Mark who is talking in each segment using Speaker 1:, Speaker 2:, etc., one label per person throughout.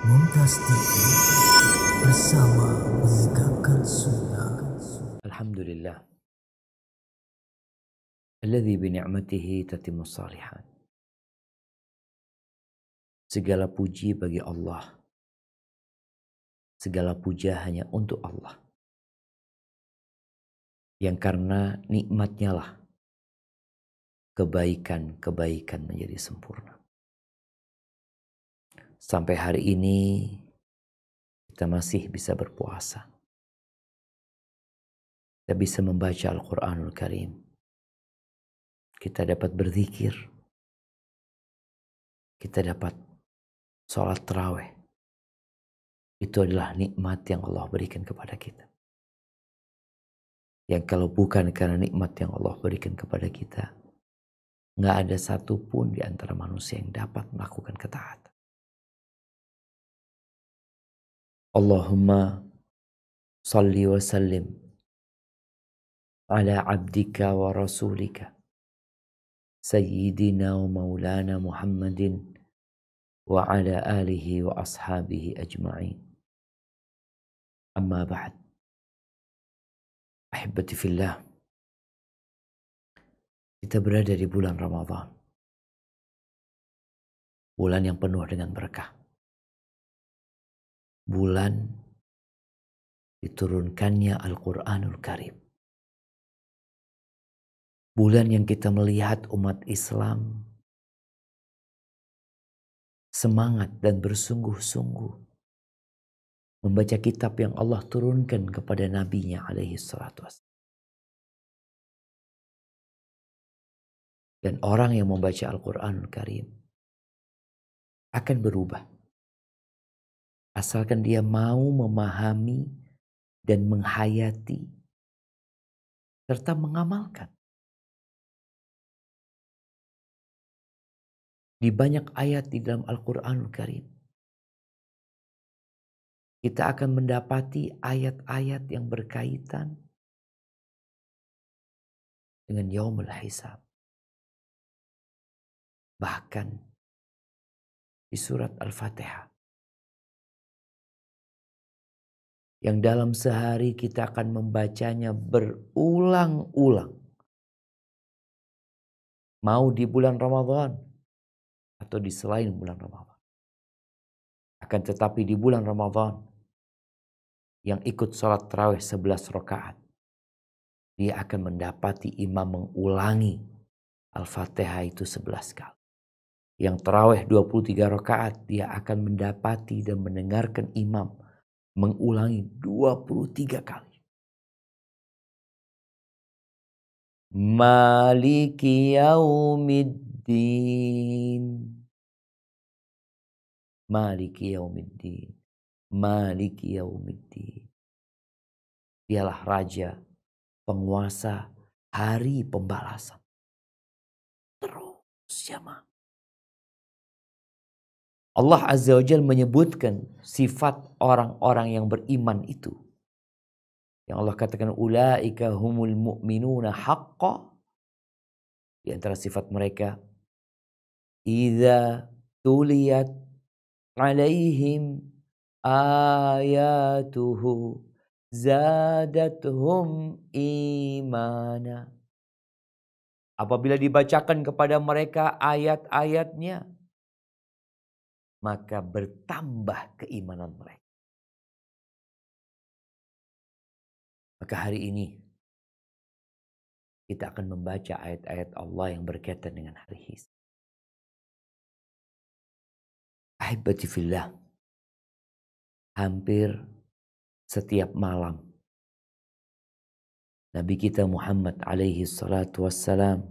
Speaker 1: Mumtaz TV bersama menegakkan sunnah.
Speaker 2: Alhamdulillah alladzi bi ni'matihi tatimmus shalihat. Segala puji bagi Allah. Segala puja hanya untuk Allah. Yang karena nikmatnya lah kebaikan-kebaikan menjadi sempurna. Sampai hari ini kita masih bisa berpuasa. Kita bisa membaca Al-Quranul Karim. Kita dapat berzikir. Kita dapat sholat tarawih. Itu adalah nikmat yang Allah berikan kepada kita. Yang kalau bukan karena nikmat yang Allah berikan kepada kita, nggak ada satupun di antara manusia yang dapat melakukan ketaatan. Allahumma salli wa sallim ala abdika wa rasulika sayyidina wa maulana Muhammadin wa ala alihi wa ashabihi ajma'in. Amma ba'd. Ahibati fillah. Kita berada di bulan Ramadan. Bulan yang penuh dengan berkah. Bulan diturunkannya Al-Quranul Karim. Bulan yang kita melihat umat Islam semangat dan bersungguh-sungguh membaca kitab yang Allah turunkan kepada nabinya alaihi salatu wassalam. Dan orang yang membaca Al-Quranul Karim akan berubah. Asalkan dia mau memahami dan menghayati serta mengamalkan. Di banyak ayat di dalam Al-Quranul Karim, kita akan mendapati ayat-ayat yang berkaitan dengan yaumul hisab. Bahkan di surat Al-Fatihah, yang dalam sehari kita akan membacanya berulang-ulang. Mau di bulan Ramadan atau di selain bulan Ramadan. Akan tetapi di bulan Ramadan, yang ikut sholat tarawih 11 rakaat, dia akan mendapati imam mengulangi Al-Fatihah itu 11 kali. Yang tarawih 23 rakaat, dia akan mendapati dan mendengarkan imam mengulangi 23 kali. Maliki yaumiddin. Maliki yaumiddin. Maliki yaumiddin. Dialah raja, penguasa hari pembalasan. Terus jamaah. Allah Azza wa Jalla menyebutkan sifat orang-orang yang beriman itu. Yang Allah katakan ulaika humul mu'minuna haqqa. Di antara sifat mereka, idza tuliyat alaihim ayatuhu zadathum imana. Apabila dibacakan kepada mereka ayat-ayatnya, maka bertambah keimanan mereka. Maka hari ini kita akan membaca ayat-ayat Allah yang berkaitan dengan hari hisab. Ahibati fillah. Hampir setiap malam Nabi kita Muhammad alaihi salatu wassalam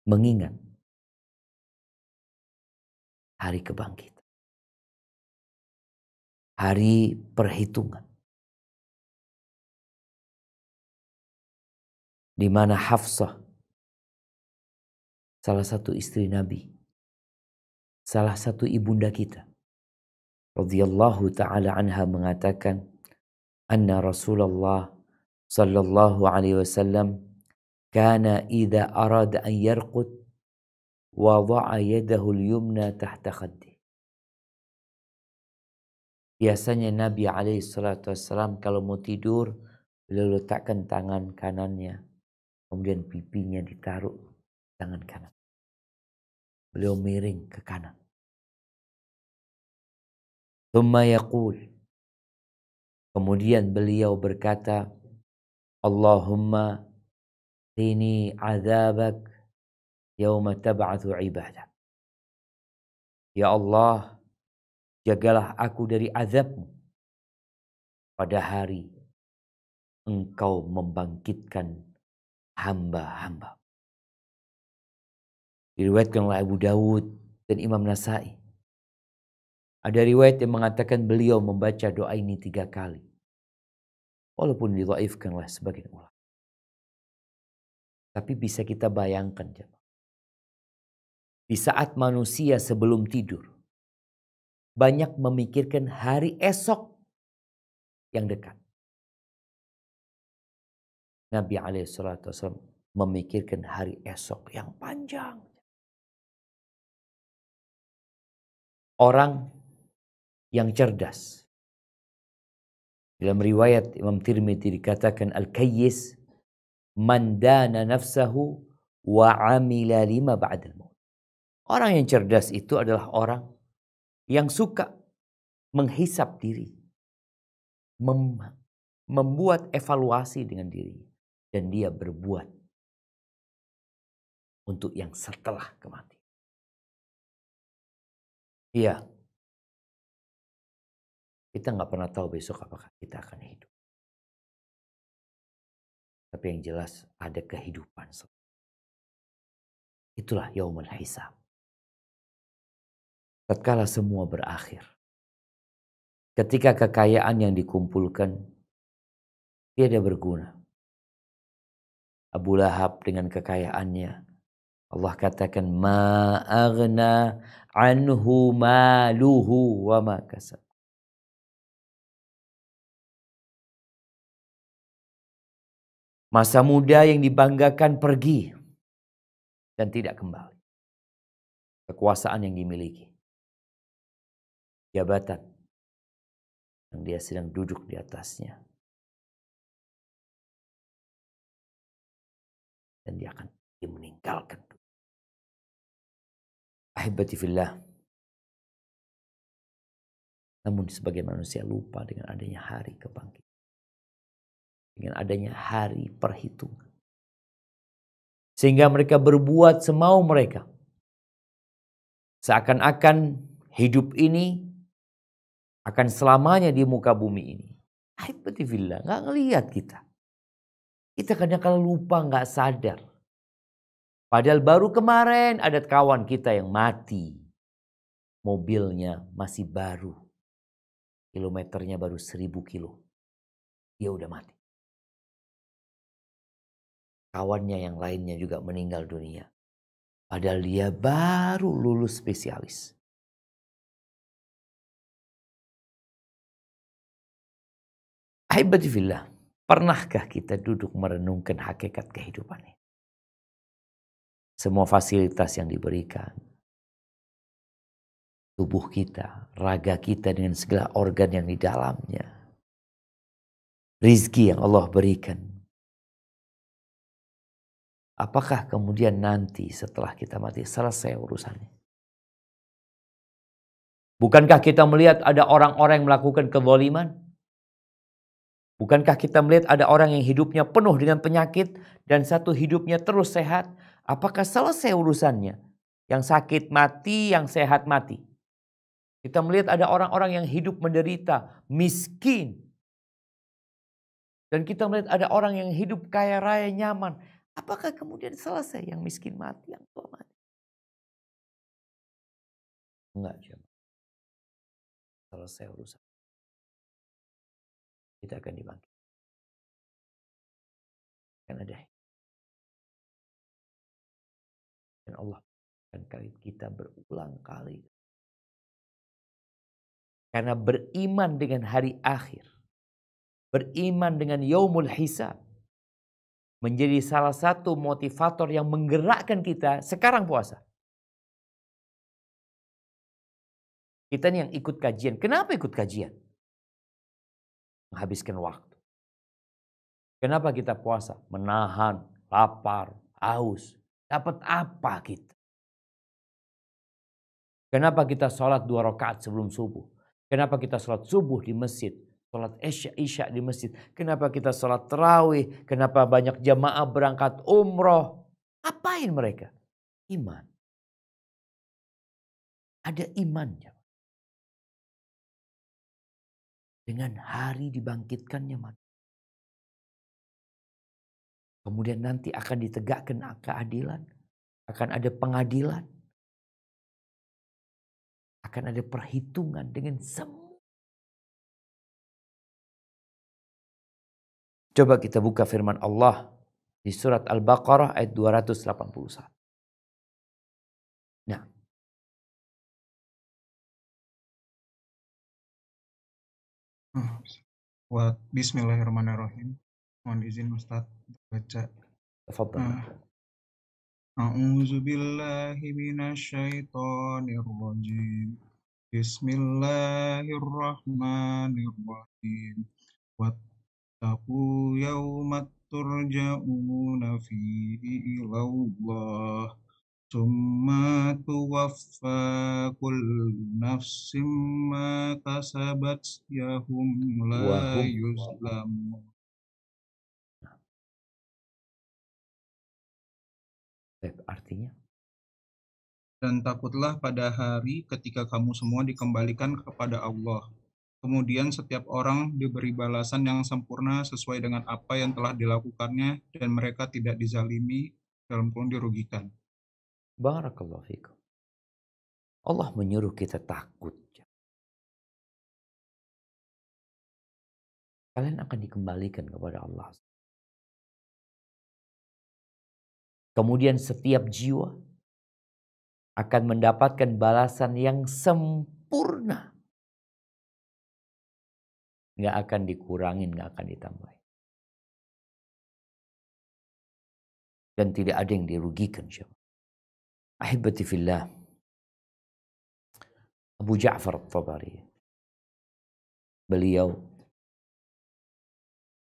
Speaker 2: mengingat hari kebangkitan. Hari perhitungan. Di mana Hafsah, salah satu istri Nabi, salah satu ibunda kita, radhiyallahu ta'ala anha, mengatakan, anna Rasulullah sallallahu alaihi wasallam kana idza arada an yarqud wada'a yadahu al-yumna tahta khaddi. Biasanya Nabi SAW kalau mau tidur, beliau letakkan tangan kanannya, kemudian pipinya ditaruh tangan kanan. Beliau miring ke kanan. Thumma yaqul. Kemudian beliau berkata, Allahumma qini azabak yawma tab'atsu ibadak. Ya Allah, jagalah aku dari azabmu pada hari engkau membangkitkan hamba-hamba. Diriwayatkan oleh Abu Dawud dan Imam Nasai. Ada riwayat yang mengatakan beliau membaca doa ini 3 kali. Walaupun didhaifkan oleh sebagian ulama. Tapi bisa kita bayangkan, di saat manusia sebelum tidur banyak memikirkan hari esok yang dekat. Nabi SAW memikirkan hari esok yang panjang. Orang yang cerdas. Dalam riwayat Imam Tirmidzi dikatakan al-kayyis man dana nafsahu wa amila lima ba'dal maut. Orang yang cerdas itu adalah orang yang suka menghisap diri, membuat evaluasi dengan dirinya, dan dia berbuat untuk yang setelah kematian. Iya, kita nggak pernah tahu besok apakah kita akan hidup. Tapi yang jelas ada kehidupan. Itulah yaumul hisab. Tatkala semua berakhir. Ketika kekayaan yang dikumpulkan tiada berguna. Abu Lahab dengan kekayaannya, Allah katakan ma aghna anhu maluhu wa ma kasab. Masa muda yang dibanggakan pergi dan tidak kembali. Kekuasaan yang dimiliki, jabatan yang dia sedang duduk di atasnya, dan dia akan meninggalkan. Ahibati fillah. Namun sebagian manusia lupa dengan adanya hari kebangkitan, dengan adanya hari perhitungan, sehingga mereka berbuat semau mereka, seakan-akan hidup ini akan selamanya di muka bumi ini. Ahibati fillah, nggak ngelihat kita. Kita kadang-kadang lupa, nggak sadar. Padahal baru kemarin ada kawan kita yang mati. Mobilnya masih baru. Kilometernya baru 1000 kilo. Dia udah mati. Kawannya yang lainnya juga meninggal dunia. Padahal dia baru lulus spesialis. Ahibati fillah, pernahkah kita duduk merenungkan hakikat kehidupan ini? Semua fasilitas yang diberikan, tubuh kita, raga kita dengan segala organ yang di dalamnya, rizki yang Allah berikan. Apakah kemudian nanti setelah kita mati selesai urusannya? Bukankah kita melihat ada orang-orang yang melakukan kezaliman? Bukankah kita melihat ada orang yang hidupnya penuh dengan penyakit dan satu hidupnya terus sehat? Apakah selesai urusannya? Yang sakit mati, yang sehat mati. Kita melihat ada orang-orang yang hidup menderita, miskin. Dan kita melihat ada orang yang hidup kaya raya nyaman. Apakah kemudian selesai yang miskin mati, yang tua mati? Enggak, jemaah. Selesai urusan. Kita akan dibangkit. Kan ada. Dan Allah akan kali kita berulang kali. Karena beriman dengan hari akhir. Beriman dengan yaumul hisab. Menjadi salah satu motivator yang menggerakkan kita sekarang puasa. Kita nih yang ikut kajian. Kenapa ikut kajian? menghabiskan waktu. Kenapa kita puasa? Menahan lapar, haus. Dapat apa kita? Kenapa kita sholat 2 rakaat sebelum subuh? Kenapa kita sholat subuh di masjid? Sholat isya di masjid. Kenapa kita sholat tarawih? Kenapa banyak jamaah berangkat umroh? Apain mereka? Iman. Ada imannya. Dengan hari dibangkitkannya manusia. Kemudian nanti akan ditegakkan keadilan. Akan ada pengadilan. Akan ada perhitungan dengan semua. Coba kita buka firman Allah di surat Al-Baqarah ayat 281. Nah.
Speaker 3: Bismillahirrahmanirrahim. Mohon izin Ustaz baca.
Speaker 2: Tafadhal.
Speaker 3: A'udzu billahi minasyaitonir rajim. Bismillahirrahmanirrahim. Wattaqu yawmat turja'una fihi ilallah. Summa tuwaffa kullu nafsim ma kasabat yahum la yuzlamun.
Speaker 2: Artinya?
Speaker 3: Dan takutlah pada hari ketika kamu semua dikembalikan kepada Allah. Kemudian setiap orang diberi balasan yang sempurna sesuai dengan apa yang telah dilakukannya dan mereka tidak dizalimi dalam kurung dirugikan.
Speaker 2: Barakallahu fikum. Allah menyuruh kita takut. Kalian akan dikembalikan kepada Allah. Kemudian setiap jiwa akan mendapatkan balasan yang sempurna. Nggak akan dikurangin, nggak akan ditambahin. Dan tidak ada yang dirugikan. Ahibati fillah. Abu Ja'far At-Tabari. Beliau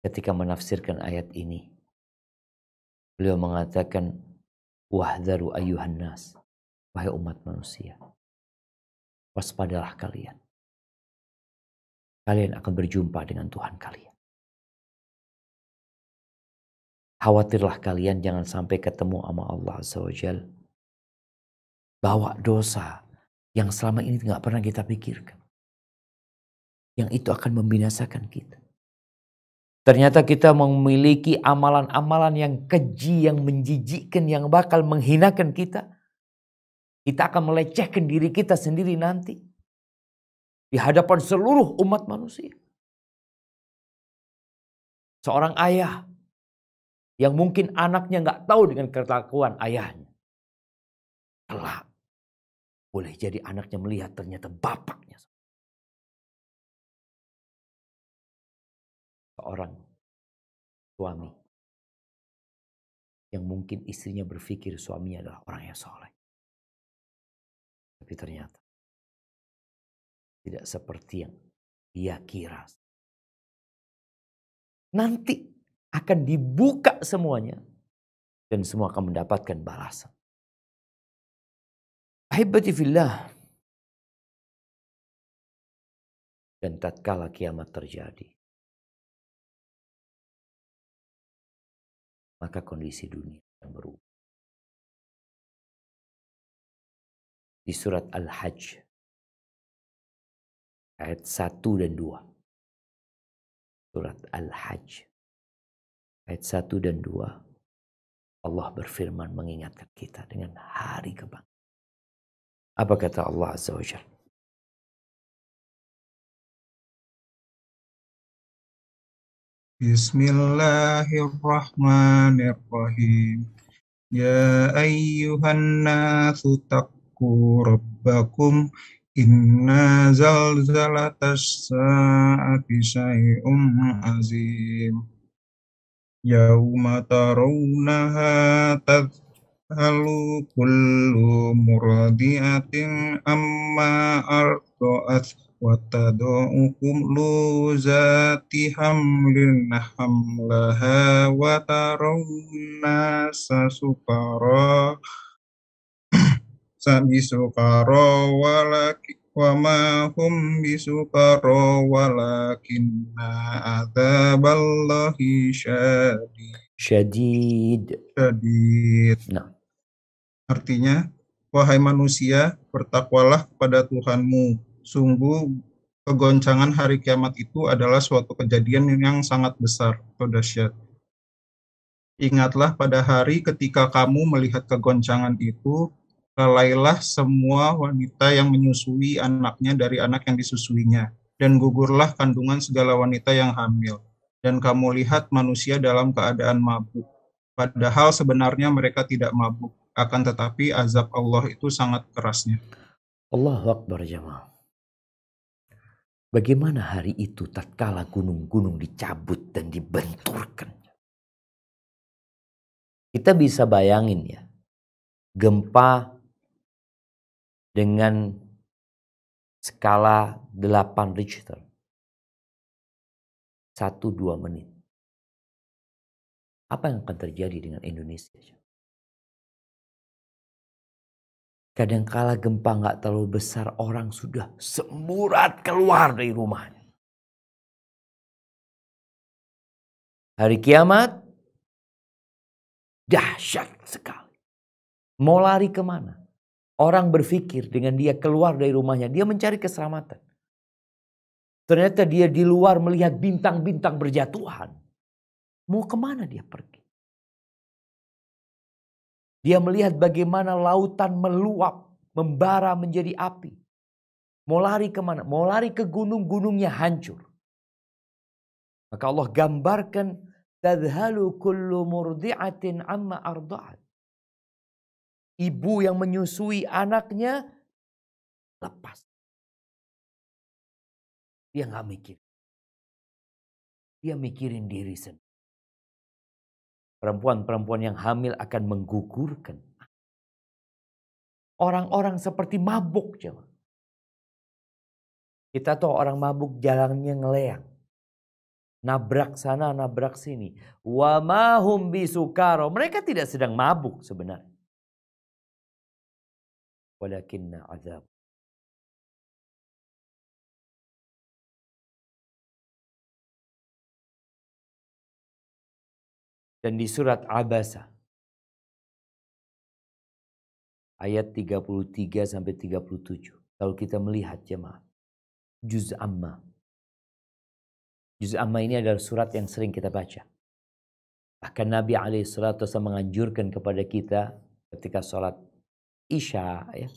Speaker 2: ketika menafsirkan ayat ini. Beliau mengatakan, wahdharu ayyuhan nas, wahai umat manusia, waspadalah kalian. Kalian akan berjumpa dengan Tuhan kalian. Khawatirlah kalian jangan sampai ketemu sama Allah Azza wa Jalla. Bawa dosa yang selama ini nggak pernah kita pikirkan. Yang itu akan membinasakan kita. Ternyata kita memiliki amalan-amalan yang keji, yang menjijikkan, yang bakal menghinakan kita. Kita akan melecehkan diri kita sendiri nanti. Di hadapan seluruh umat manusia. Seorang ayah yang mungkin anaknya nggak tahu dengan kelakuan ayahnya. Kelak boleh jadi anaknya melihat ternyata bapaknya. Seorang suami yang mungkin istrinya berpikir suaminya adalah orang yang soleh. Tapi ternyata tidak seperti yang dia kira. Nanti akan dibuka semuanya dan semua akan mendapatkan balasan. Ahibati fillah. Dan tatkala kiamat terjadi, maka kondisi dunia akan berubah. Di surat Al-Hajj ayat 1 dan 2. Surat Al-Hajj ayat 1 dan 2. Allah berfirman mengingatkan kita dengan hari kebangkitan. Apa kata Allah Azza wa Jalla?
Speaker 3: Bismillahirrahmanirrahim. Ya ayyuhan nasu taqu rabbakum inna zalzalatas sa'ati syai'un azim. Yauma tarawunaha tadhalu kullu muradiatin amma arda'at Watada'u kullu zati hamlin hamlaha wa tarawna sukara bisukara wa ma hum bisukara walakinna adzaballahi
Speaker 2: Syadid.
Speaker 3: syadid.
Speaker 2: Nah,
Speaker 3: Artinya, wahai manusia, bertakwalah kepada Tuhanmu. Sungguh, kegoncangan hari kiamat itu adalah suatu kejadian yang sangat besar atau dahsyat. Ingatlah pada hari ketika kamu melihat kegoncangan itu, lalailah semua wanita yang menyusui anaknya dari anak yang disusuinya, dan gugurlah kandungan segala wanita yang hamil. Dan kamu lihat manusia dalam keadaan mabuk. Padahal sebenarnya mereka tidak mabuk, akan tetapi azab Allah itu sangat kerasnya.
Speaker 2: Allahu Akbar jemaah. Bagaimana hari itu tatkala gunung-gunung dicabut dan dibenturkan. Kita bisa bayangin ya, gempa dengan skala 8 Richter. 1-2 menit. Apa yang akan terjadi dengan Indonesia? Kadangkala gempa nggak terlalu besar, orang sudah semburat keluar dari rumahnya. Hari kiamat, dahsyat sekali. Mau lari kemana? Orang berpikir dengan dia keluar dari rumahnya, dia mencari keselamatan. Ternyata dia di luar melihat bintang-bintang berjatuhan. Mau kemana dia pergi? Dia melihat bagaimana lautan meluap, membara menjadi api. Mau lari kemana? Mau lari ke gunung-gunungnya hancur. Maka Allah gambarkan, tadhalu kullu murdi'atin amma arda'at. Ibu yang menyusui anaknya lepas. Dia nggak mikir. Dia mikirin diri sendiri. Perempuan-perempuan yang hamil akan menggugurkan. Orang-orang seperti mabuk. Coba. Kita tahu orang mabuk jalannya ngeleang. Nabrak sana, nabrak sini. Wa ma hum bisukaro. Mereka tidak sedang mabuk sebenarnya. Walakinna azab. Dan di surat Abasa ayat 33 sampai 37. Kalau kita melihat jemaah, Juz Amma. Juz Amma ini adalah surat yang sering kita baca. Bahkan Nabi alaihissalatu wasallam menganjurkan kepada kita ketika sholat Isya, ya,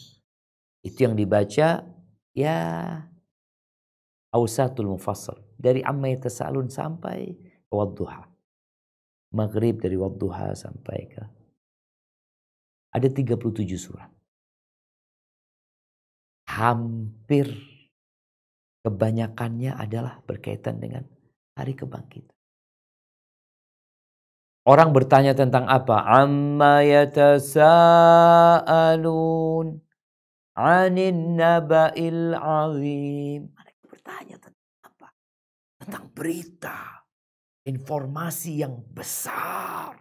Speaker 2: itu yang dibaca ya Awsatul Mufassal, dari Amma Yatasa'alun sampai ke Wadduha. Maghrib dari Wadduha sampai ke, ada 37 surat. Hampir kebanyakannya adalah berkaitan dengan hari kebangkitan. Orang bertanya tentang apa? Amma yatasa'alun 'anin naba'il 'azim. Mereka bertanya tentang apa? Tentang berita, informasi yang besar.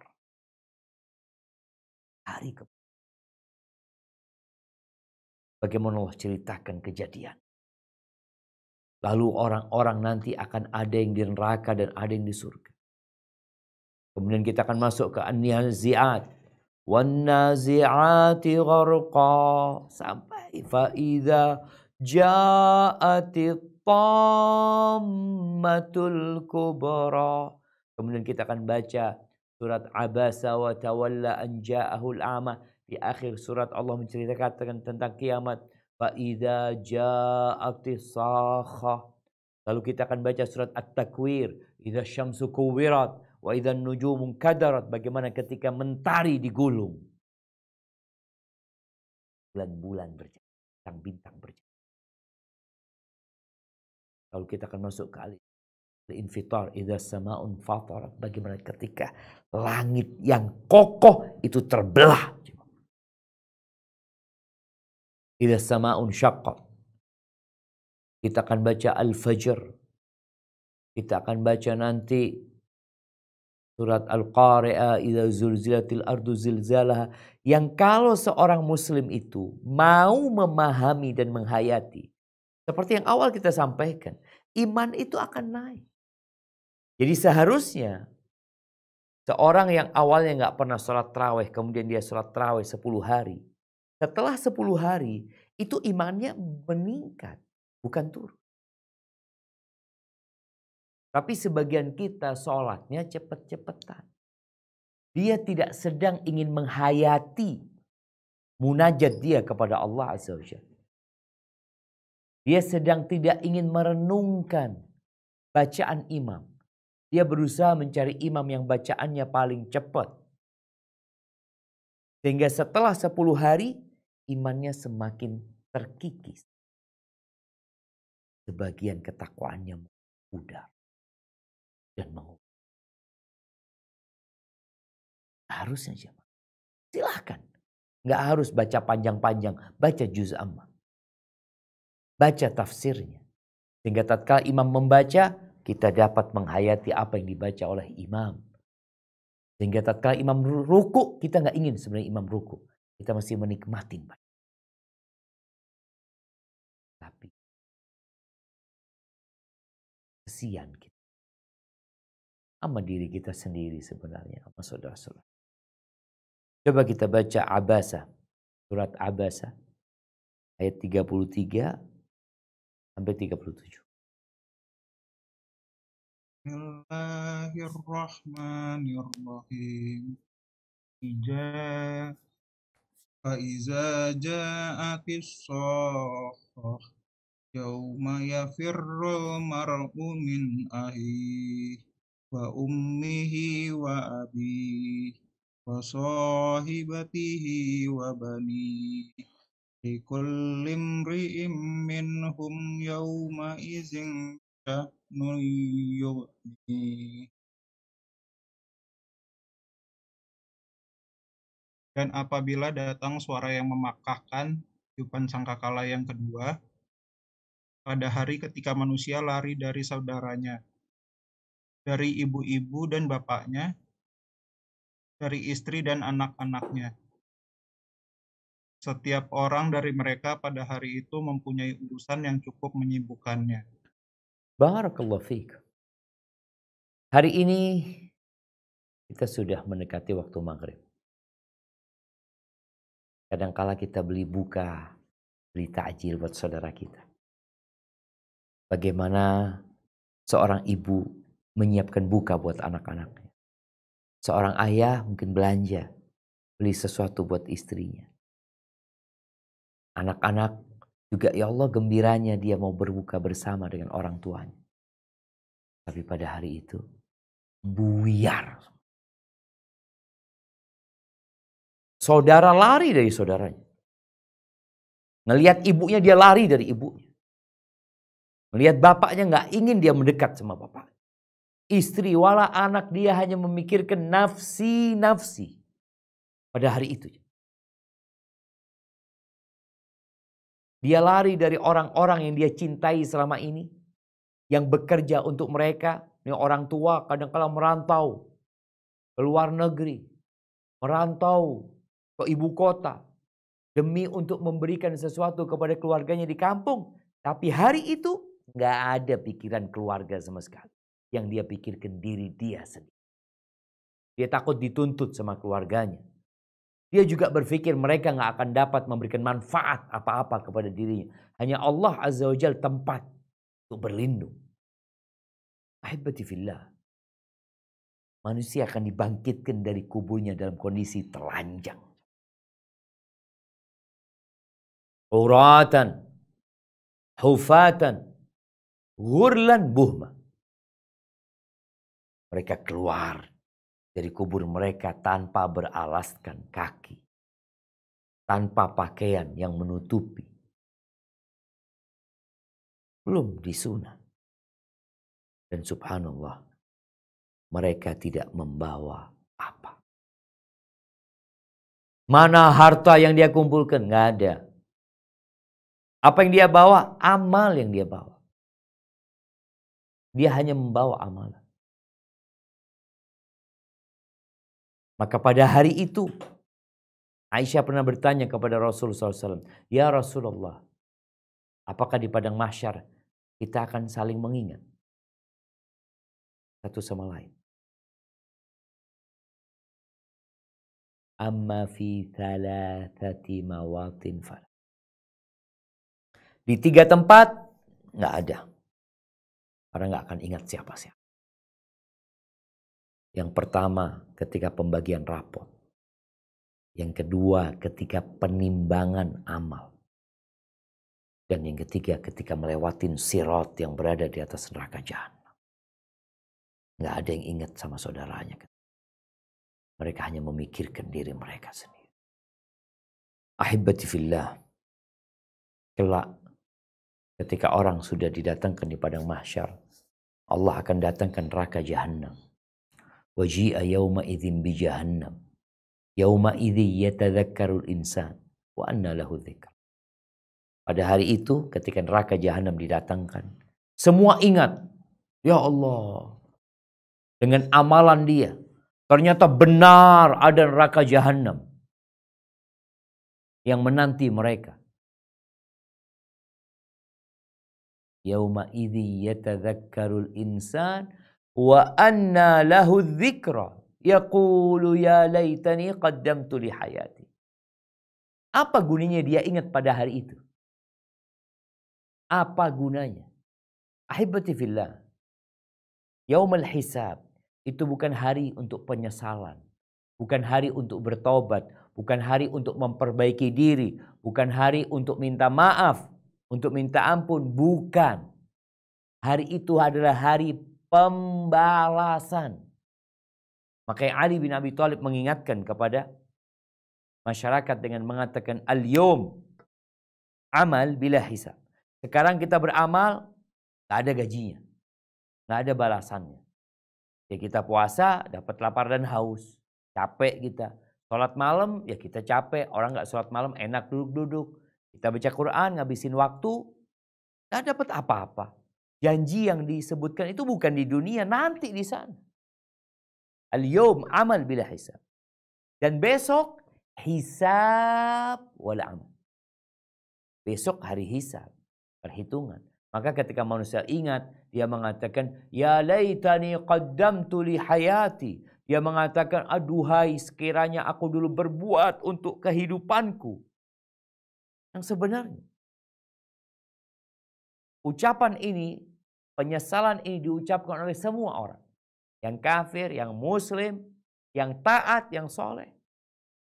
Speaker 2: Hari kebangkitan. Bagaimana Allah ceritakan kejadian. Lalu orang-orang nanti akan ada yang di neraka dan ada yang di surga. Kemudian kita akan masuk ke an-nazi'at. Wan-nazi'ati gharqa. Sampai fa'idha ja'atit tammatul kubra. Kemudian kita akan baca surat Abasa wa tawalla an ja'ahul a'ma. Di akhir surat Allah menceritakan tentang kiamat. Fa'idha ja'atis sakhah. Lalu kita akan baca surat At-Takwir. Idza syamsu kuwirat wa idza nujumu kadarat. Bagaimana ketika mentari digulung. Bulan-bulan berjalan, bintang-bintang berjalan. Lalu kita akan masuk ke al-infitar. Idza sama'un fatarat. Bagaimana ketika langit yang kokoh itu terbelah. Idza sama'un syaqqat. Kita akan baca Al-Fajr. Kita akan baca nanti surat Al-Qari'ah, idza zulzilatil ardu zilzalaha, yang kalau seorang muslim itu mau memahami dan menghayati, seperti yang awal kita sampaikan, iman itu akan naik. Jadi seharusnya seorang yang awalnya nggak pernah sholat tarawih, kemudian dia sholat tarawih 10 hari. Setelah 10 hari, itu imannya meningkat, bukan turun. Tapi sebagian kita sholatnya cepet-cepetan. Dia tidak sedang ingin menghayati munajat dia kepada Allah Azza wa Jalla. Dia sedang tidak ingin merenungkan bacaan imam. Dia berusaha mencari imam yang bacaannya paling cepat. Sehingga setelah 10 hari, imannya semakin terkikis. Sebagian ketakwaannya pudar dan mengubah. Harusnya siapa? Silahkan. Nggak harus baca panjang-panjang. Baca juz amma. Baca tafsirnya. Sehingga tatkala imam membaca, kita dapat menghayati apa yang dibaca oleh imam. Sehingga tatkala imam ruku, kita nggak ingin sebenarnya imam ruku. Kita masih menikmati. Tapi kesian kita. Sama diri kita sendiri sebenarnya. Sama saudara-saudara. Coba kita baca Abasa. Surat Abasa. Ayat 33 sampai 37.
Speaker 3: Bismillahirrahmanirrahim. Faiza ja'atis shakhah yauma yafirrul mar'u min akhihi wa ummihi wa abihi wa sahibatihi wa banihi likulli imri'in minhum yawma idzin sya'nun yughnihi. Dan apabila datang suara yang memakahkan tiupan sangkakala yang kedua, pada hari ketika manusia lari dari saudaranya, dari ibu-ibu dan bapaknya, dari istri dan anak-anaknya. Setiap orang dari mereka pada hari itu mempunyai urusan yang cukup menyibukkannya.
Speaker 2: Barakallahu fiik. Hari ini kita sudah mendekati waktu maghrib. Kadangkala kita beli buka, beli takjil buat saudara kita. Bagaimana seorang ibu menyiapkan buka buat anak-anaknya. Seorang ayah mungkin belanja, beli sesuatu buat istrinya. Anak-anak juga ya Allah gembiranya dia mau berbuka bersama dengan orang tuanya. Tapi pada hari itu buyar. Saudara lari dari saudaranya. Ngelihat ibunya dia lari dari ibunya. Ngelihat bapaknya nggak ingin dia mendekat sama bapaknya. Istri wala anak dia hanya memikirkan nafsi. Pada hari itu. Dia lari dari orang-orang yang dia cintai selama ini. Yang bekerja untuk mereka. Ini orang tua kadang-kala merantau. Ke luar negeri. Merantau ke ibu kota. Demi untuk memberikan sesuatu kepada keluarganya di kampung. Tapi hari itu nggak ada pikiran keluarga sama sekali. Yang dia pikirkan diri dia sendiri. Dia takut dituntut sama keluarganya. Dia juga berpikir mereka nggak akan dapat memberikan manfaat apa-apa kepada dirinya. Hanya Allah Azza wa Jalla tempat untuk berlindung. Ahibati fillah. Manusia akan dibangkitkan dari kuburnya dalam kondisi telanjang. Uratan, hufatan, ghurlan buhma. Mereka keluar dari kubur mereka tanpa beralaskan kaki. Tanpa pakaian yang menutupi. Belum disunat. Dan subhanallah, mereka tidak membawa apa. Mana harta yang dia kumpulkan? Nggak ada. Apa yang dia bawa? Amal yang dia bawa. Dia hanya membawa amalan. Maka pada hari itu Aisyah pernah bertanya kepada Rasulullah SAW, "Ya Rasulullah, apakah di padang mahsyar kita akan saling mengingat satu sama lain?" Amma fi thalathati mawatin fala. Di 3 tempat nggak ada. Orang nggak akan ingat siapa-siapa. Yang pertama ketika pembagian rapot. Yang kedua ketika penimbangan amal. Dan yang ketiga ketika melewatin sirat yang berada di atas neraka jahanam. Nggak ada yang ingat sama saudaranya. Mereka hanya memikirkan diri mereka sendiri. Ahibbati fillah. Kelak ketika orang sudah didatangkan di padang mahsyar, Allah akan datangkan neraka jahanam. Waji'a yawma idzin bi jahannam. Yawma idzi yatadzakkarul insan wa anna lahu dzikr. Pada hari itu ketika neraka jahanam didatangkan, semua ingat, ya Allah, dengan amalan dia. Ternyata benar ada neraka jahanam yang menanti mereka. Yauma idzi yatadzakkarul insan wa anna lahu dzikra yaqulu ya laitani qaddamtu li hayati. Apa gunanya dia ingat pada hari itu? Apa gunanya? Ahibati fillah. Yaumul hisab itu bukan hari untuk penyesalan, bukan hari untuk bertobat, bukan hari untuk memperbaiki diri, bukan hari untuk minta maaf, untuk minta ampun, bukan. Hari itu adalah hari pembalasan. Makanya Ali bin Abi Thalib mengingatkan kepada masyarakat dengan mengatakan al-yawm amal bila hisab. Sekarang kita beramal, gak ada gajinya, gak ada balasannya. Ya kita puasa, dapat lapar dan haus, capek kita. Sholat malam, ya kita capek. Orang gak sholat malam enak duduk-duduk. Kita baca Quran, ngabisin waktu, gak dapat apa-apa. Janji yang disebutkan itu bukan di dunia, nanti di sana. Al-yawm amal bila hisab. Dan besok hisab wala amal. Besok hari hisab, perhitungan. Maka ketika manusia ingat, dia mengatakan, ya laitani qaddamtu li hayati. Dia mengatakan, aduhai sekiranya aku dulu berbuat untuk kehidupanku. Yang sebenarnya, ucapan ini, penyesalan ini diucapkan oleh semua orang. Yang kafir, yang muslim, yang taat, yang soleh.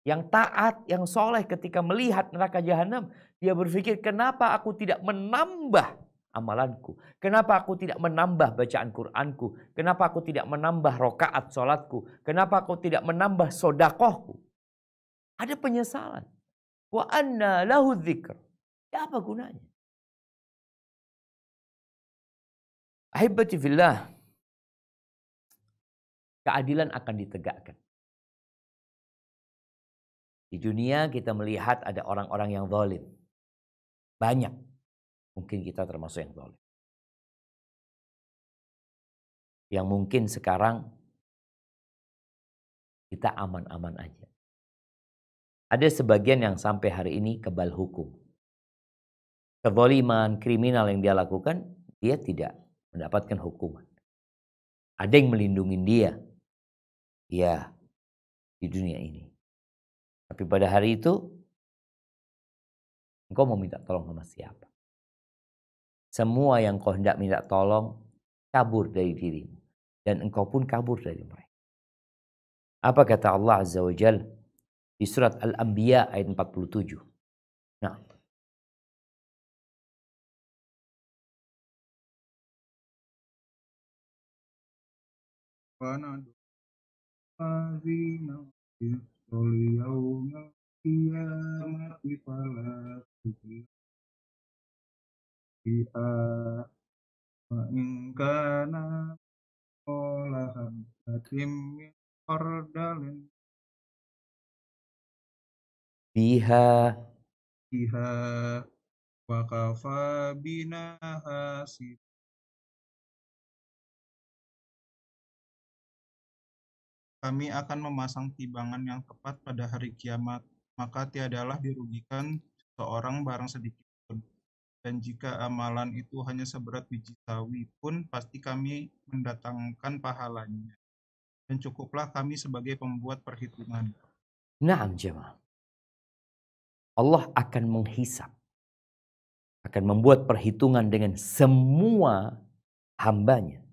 Speaker 2: Yang taat, yang soleh ketika melihat neraka jahanam, dia berpikir, kenapa aku tidak menambah amalanku? Kenapa aku tidak menambah bacaan Qur'anku? Kenapa aku tidak menambah rokaat sholatku? Kenapa aku tidak menambah sodakohku? Ada penyesalan. Wa anna lahu dzikr. Ya apa gunanya? Ahibati fillah. Keadilan akan ditegakkan. Di dunia kita melihat ada orang-orang yang zalim. Banyak. Mungkin kita termasuk yang zalim. Yang mungkin sekarang kita aman-aman aja. Ada sebagian yang sampai hari ini kebal hukum. Kezaliman, kriminal yang dia lakukan, dia tidak mendapatkan hukuman. Ada yang melindungi dia. Ya, di dunia ini. Tapi pada hari itu, engkau mau minta tolong sama siapa? Semua yang kau hendak minta tolong, kabur dari dirimu. Dan engkau pun kabur dari mereka. Apa kata Allah Azza wa Jalla di surat Al-Anbiya ayat 47? Nah. Biha
Speaker 3: wa kafa bina hasib. Kami akan memasang timbangan yang tepat pada hari kiamat, maka tiadalah dirugikan seorang barang sedikit pun. Dan jika amalan itu hanya seberat biji sawi pun, pasti kami mendatangkan pahalanya. Dan cukuplah kami sebagai pembuat perhitungan.
Speaker 2: Naam jemaah. Allah akan menghisap. Akan membuat perhitungan dengan semua hambanya.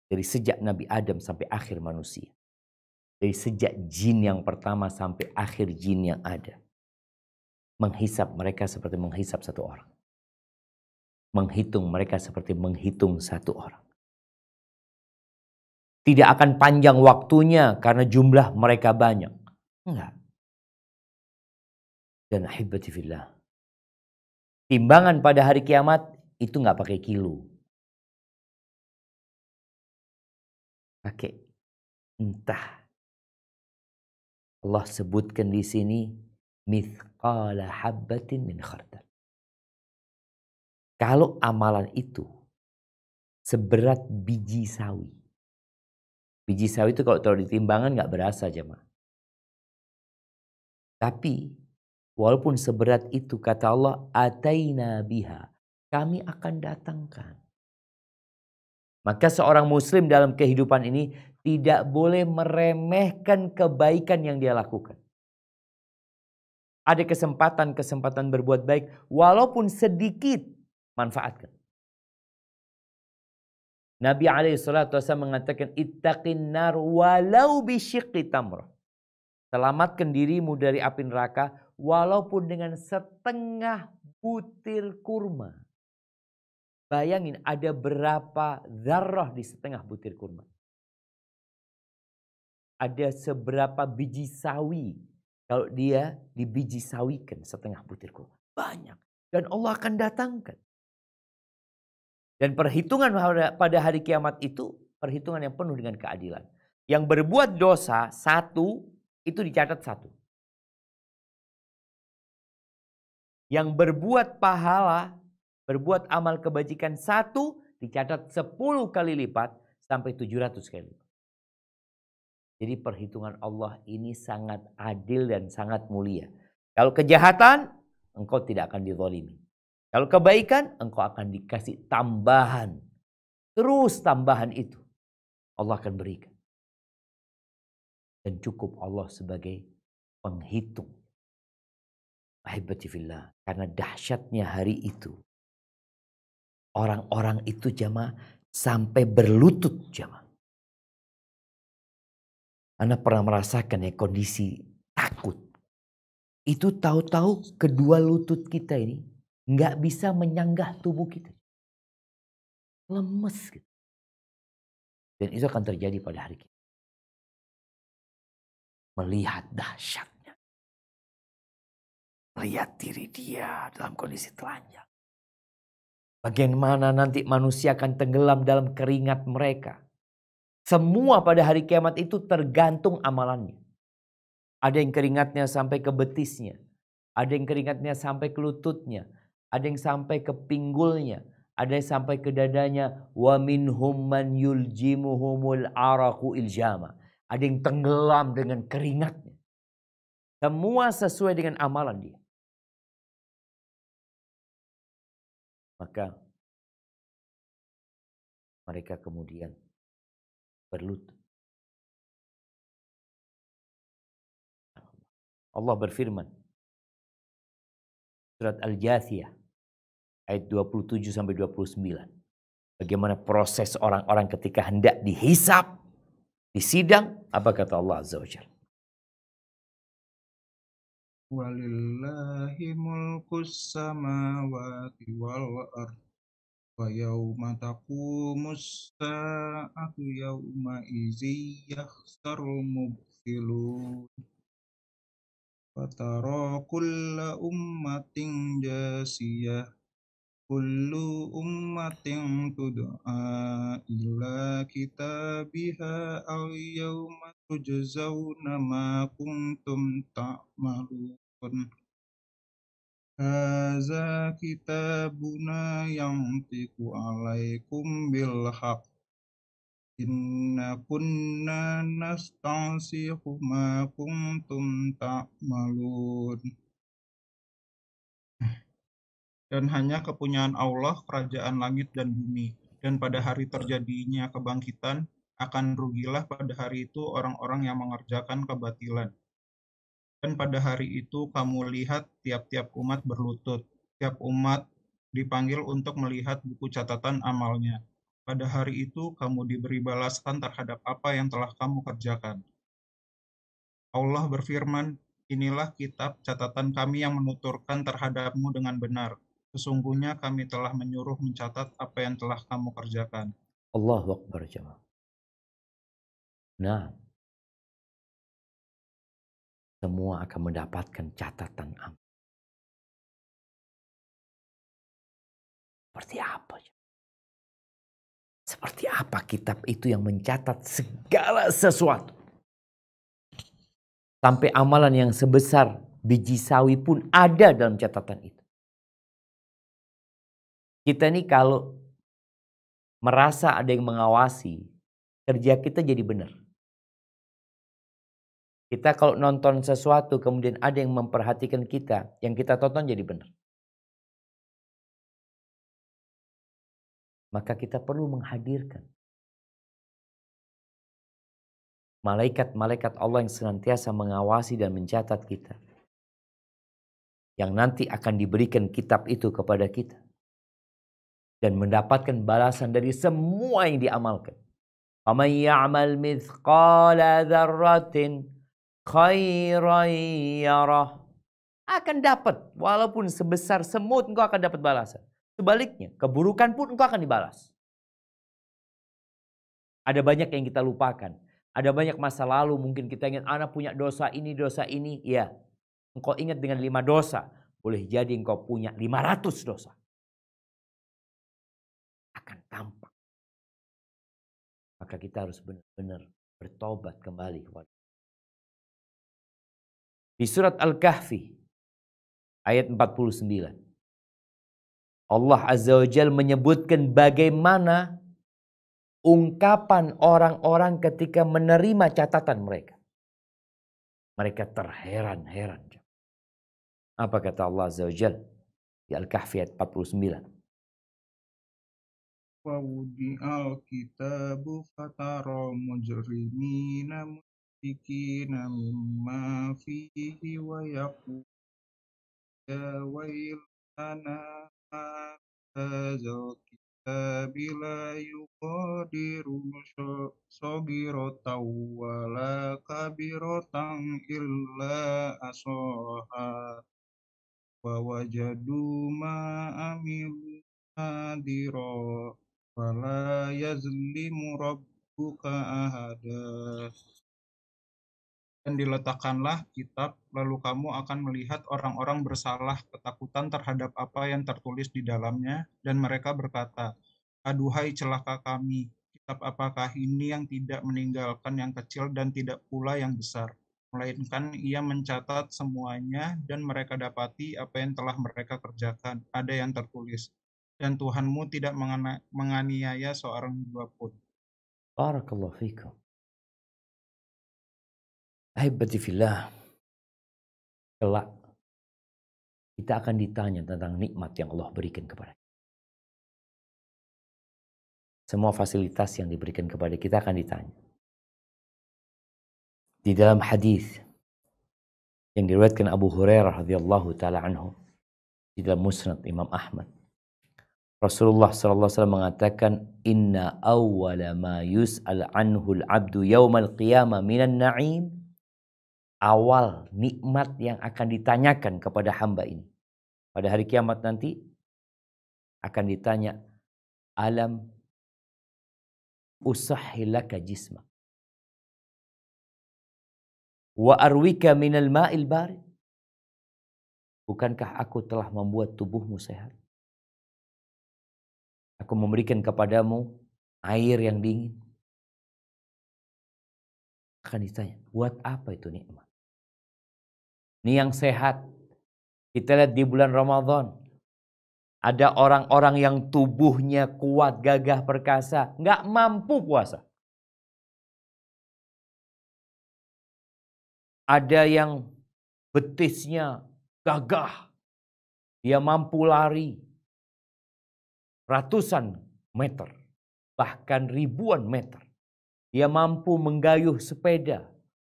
Speaker 2: Dari sejak Nabi Adam sampai akhir manusia. Dari sejak jin yang pertama sampai akhir jin yang ada. Menghisap mereka seperti menghisap satu orang. Menghitung mereka seperti menghitung satu orang. Tidak akan panjang waktunya karena jumlah mereka banyak. Enggak. Dan ahibati fillah. Timbangan pada hari kiamat itu enggak pakai kilo. Pakai entah. Allah sebutkan di sini mithqala habbatin min khardal. Kalau amalan itu seberat biji sawi. Biji sawi itu kalau taruh di timbangan nggak berasa jemaah. Tapi walaupun seberat itu kata Allah ataina biha. Kami akan datangkan. Maka seorang muslim dalam kehidupan ini tidak boleh meremehkan kebaikan yang dia lakukan. Ada kesempatan berbuat baik walaupun sedikit, manfaatkan. Nabi SAW mengatakan ittaqin nar walau bisyiqqi tamrah. Selamatkan dirimu dari api neraka walaupun dengan setengah butir kurma. Bayangin ada berapa zarrah di setengah butir kurma. Ada seberapa biji sawi. Kalau dia dibiji sawikan setengah butir kurma. Banyak. Dan Allah akan datangkan. Dan perhitungan pada hari kiamat itu perhitungan yang penuh dengan keadilan. Yang berbuat dosa satu itu dicatat satu. Yang berbuat pahala, berbuat amal kebajikan satu dicatat 10 kali lipat sampai 700 kali lipat. Jadi perhitungan Allah ini sangat adil dan sangat mulia. Kalau kejahatan, engkau tidak akan dizalimi. Kalau kebaikan, engkau akan dikasih tambahan. Terus tambahan itu Allah akan berikan. Dan cukup Allah sebagai penghitung. Ahibati fillah. Karena dahsyatnya hari itu. Orang-orang itu jamaah sampai berlutut jamaah. Anda pernah merasakan ya kondisi takut. Itu tahu-tahu kedua lutut kita ini nggak bisa menyanggah tubuh kita. Lemes gitu. Dan itu akan terjadi pada hari kita. Melihat dahsyatnya. Melihat diri dia dalam kondisi telanjang. Bagaimana nanti manusia akan tenggelam dalam keringat mereka. Semua pada hari kiamat itu tergantung amalannya. Ada yang keringatnya sampai ke betisnya. Ada yang keringatnya sampai ke lututnya. Ada yang sampai ke pinggulnya. Ada yang sampai ke dadanya. Wa minhum man yuljimuhumul araku iljama. Ada yang tenggelam dengan keringatnya. Semua sesuai dengan amalan dia. Maka mereka kemudian berlutut. Allah berfirman. Surat Al-Jathiyah. Ayat 27 sampai 29. Bagaimana proses orang-orang ketika hendak dihisap. Disidang. Apa kata Allah Azza wa Jalla.
Speaker 3: Walillahi mulkus samawati wal ardh. Wa yawma taqumus sa'atu yawma idzi yakhsarul mubtilun. Fatara kulla ummatin jasiyah. Kullu ummatin tud'a ila kitabiha al yawma tujzawna ma kuntum ta'malun. Haza kitabuna yantiqu alaikum bil haqq Inna kunna nasta'sihu ma kuntum ta'malun. Dan hanya kepunyaan Allah kerajaan langit dan bumi. Dan pada hari terjadinya kebangkitan, akan rugilah pada hari itu orang-orang yang mengerjakan kebatilan. Dan pada hari itu kamu lihat tiap-tiap umat berlutut. Tiap umat dipanggil untuk melihat buku catatan amalnya. Pada hari itu kamu diberi balasan terhadap apa yang telah kamu kerjakan. Allah berfirman, inilah kitab catatan kami yang menuturkan terhadapmu dengan benar. Sesungguhnya kami telah menyuruh mencatat apa yang telah kamu kerjakan.
Speaker 2: Allahu Akbar jemaah. Nah, semua akan mendapatkan catatan amal. Seperti apa? Seperti apa kitab itu yang mencatat segala sesuatu. Sampai amalan yang sebesar biji sawi pun ada dalam catatan itu. Kita ini kalau merasa ada yang mengawasi, kerja kita jadi benar. Kita kalau nonton sesuatu kemudian ada yang memperhatikan kita, yang kita tonton jadi benar. Maka kita perlu menghadirkan malaikat-malaikat Allah yang senantiasa mengawasi dan mencatat kita. Yang nanti akan diberikan kitab itu kepada kita. Dan mendapatkan balasan dari semua yang diamalkan. Faman ya'mal mithqala dzarratin khairan yarah. Akan dapat, walaupun sebesar semut engkau akan dapat balasan. Sebaliknya, keburukan pun engkau akan dibalas. Ada banyak yang kita lupakan. Ada banyak masa lalu mungkin kita ingat anak punya dosa ini. Ya, engkau ingat dengan 5 dosa. Boleh jadi engkau punya 500 dosa. Akan tampak. Maka kita harus benar-benar bertobat kembali kepada. Di surat Al-Kahfi ayat 49. Allah Azza wa Jalla menyebutkan bagaimana ungkapan orang-orang ketika menerima catatan mereka. Mereka terheran-heran. Apa kata Allah Azza wa Jalla di Al-Kahfi ayat 49?
Speaker 3: Wawudi'al kitabu fatara mujrimina musyfikina mimma fihi wa yaqulu ya wailana hadzal kitabi la yughadiru saghiratan wala kabiratan illa ahsaha wa wajadu ma amilu hadira wala yazlimu rabbuka ahada. Dan diletakkanlah kitab, lalu kamu akan melihat orang-orang bersalah ketakutan terhadap apa yang tertulis di dalamnya, dan mereka berkata, aduhai celaka kami, kitab apakah ini yang tidak meninggalkan yang kecil dan tidak pula yang besar, melainkan ia mencatat semuanya, dan mereka dapati apa yang telah mereka kerjakan, ada yang tertulis. Dan Tuhanmu tidak menganiaya seorang jiwa pun.
Speaker 2: Barakallahu fikum. Ahibati fillah. Kelak kita akan ditanya tentang nikmat yang Allah berikan kepada kita. Semua fasilitas yang diberikan kepada kita akan ditanya. Di dalam hadis yang diriwayatkan Abu Hurairah radhiyallahu taala anhu di dalam Musnad Imam Ahmad, Rasulullah sallallahu alaihi wasallam mengatakan, inna awwala ma yus'al anhu al-'abdu yaumal qiyamah minan na'im. Awal nikmat yang akan ditanyakan kepada hamba ini pada hari kiamat nanti akan ditanya, alam usahhilaka jismak wa arwika minal ma'il barid. Bukankah aku telah membuat tubuhmu sehat? Aku memberikan kepadamu air yang dingin. Akan ditanya, buat apa itu nikmat? Ini yang sehat. Kita lihat di bulan Ramadan. Ada orang-orang yang tubuhnya kuat, gagah, perkasa. Nggak mampu puasa. Ada yang betisnya gagah. Dia mampu lari ratusan meter, bahkan ribuan meter. Dia mampu menggayuh sepeda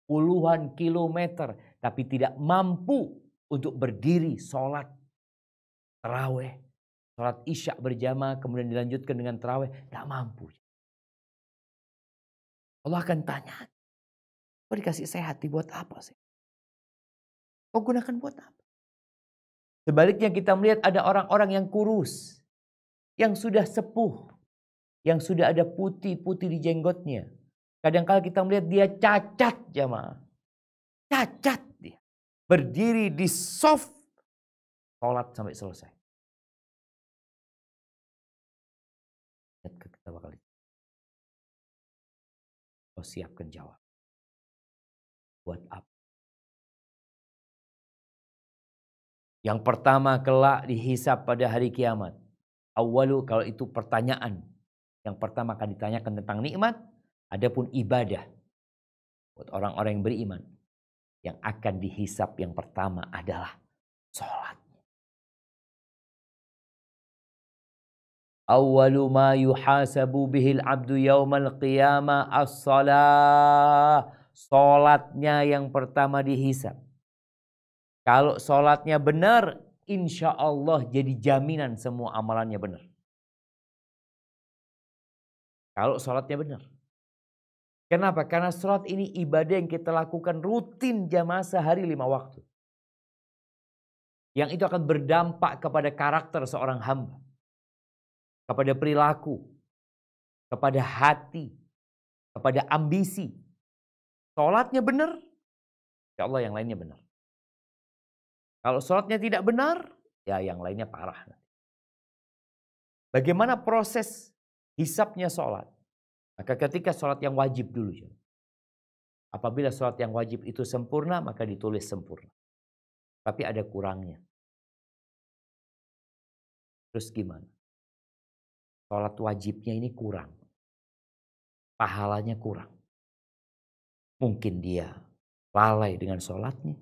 Speaker 2: puluhan kilometer, tapi tidak mampu untuk berdiri sholat tarawih, sholat isya berjamaah, kemudian dilanjutkan dengan tarawih. Tidak mampu. Allah akan tanya, kau dikasih sehat dibuat apa sih? Kau gunakan buat apa? Sebaliknya kita melihat ada orang-orang yang kurus, yang sudah sepuh, yang sudah ada putih-putih di jenggotnya. Kadang-kala kita melihat dia cacat, jamaah. Cacat dia. Berdiri di soft, sholat sampai selesai. Lihat ke kita bakal. Kau siapkan jawab. Buat apa? Yang pertama kelak dihisab pada hari kiamat. Awalu, kalau itu pertanyaan. Yang pertama akan ditanyakan tentang nikmat. Adapun ibadah. Buat orang-orang yang beriman. Yang akan dihisab yang pertama adalah sholat. Awalu ma yuhasabu bihil abdu yawmal qiyamah as-salah. Sholatnya yang pertama dihisab. Kalau sholatnya benar, insya Allah jadi jaminan semua amalannya benar. Kalau sholatnya benar. Kenapa? Karena sholat ini ibadah yang kita lakukan rutin jamaah sehari 5 waktu. Yang itu akan berdampak kepada karakter seorang hamba. Kepada perilaku. Kepada hati. Kepada ambisi. Sholatnya benar, insya Allah yang lainnya benar. Kalau sholatnya tidak benar, ya yang lainnya parah. Bagaimana proses hisabnya sholat? Maka ketika sholat yang wajib dulu. Apabila sholat yang wajib itu sempurna, maka ditulis sempurna. Tapi ada kurangnya. Terus gimana? Sholat wajibnya ini kurang. Pahalanya kurang. Mungkin dia lalai dengan sholatnya.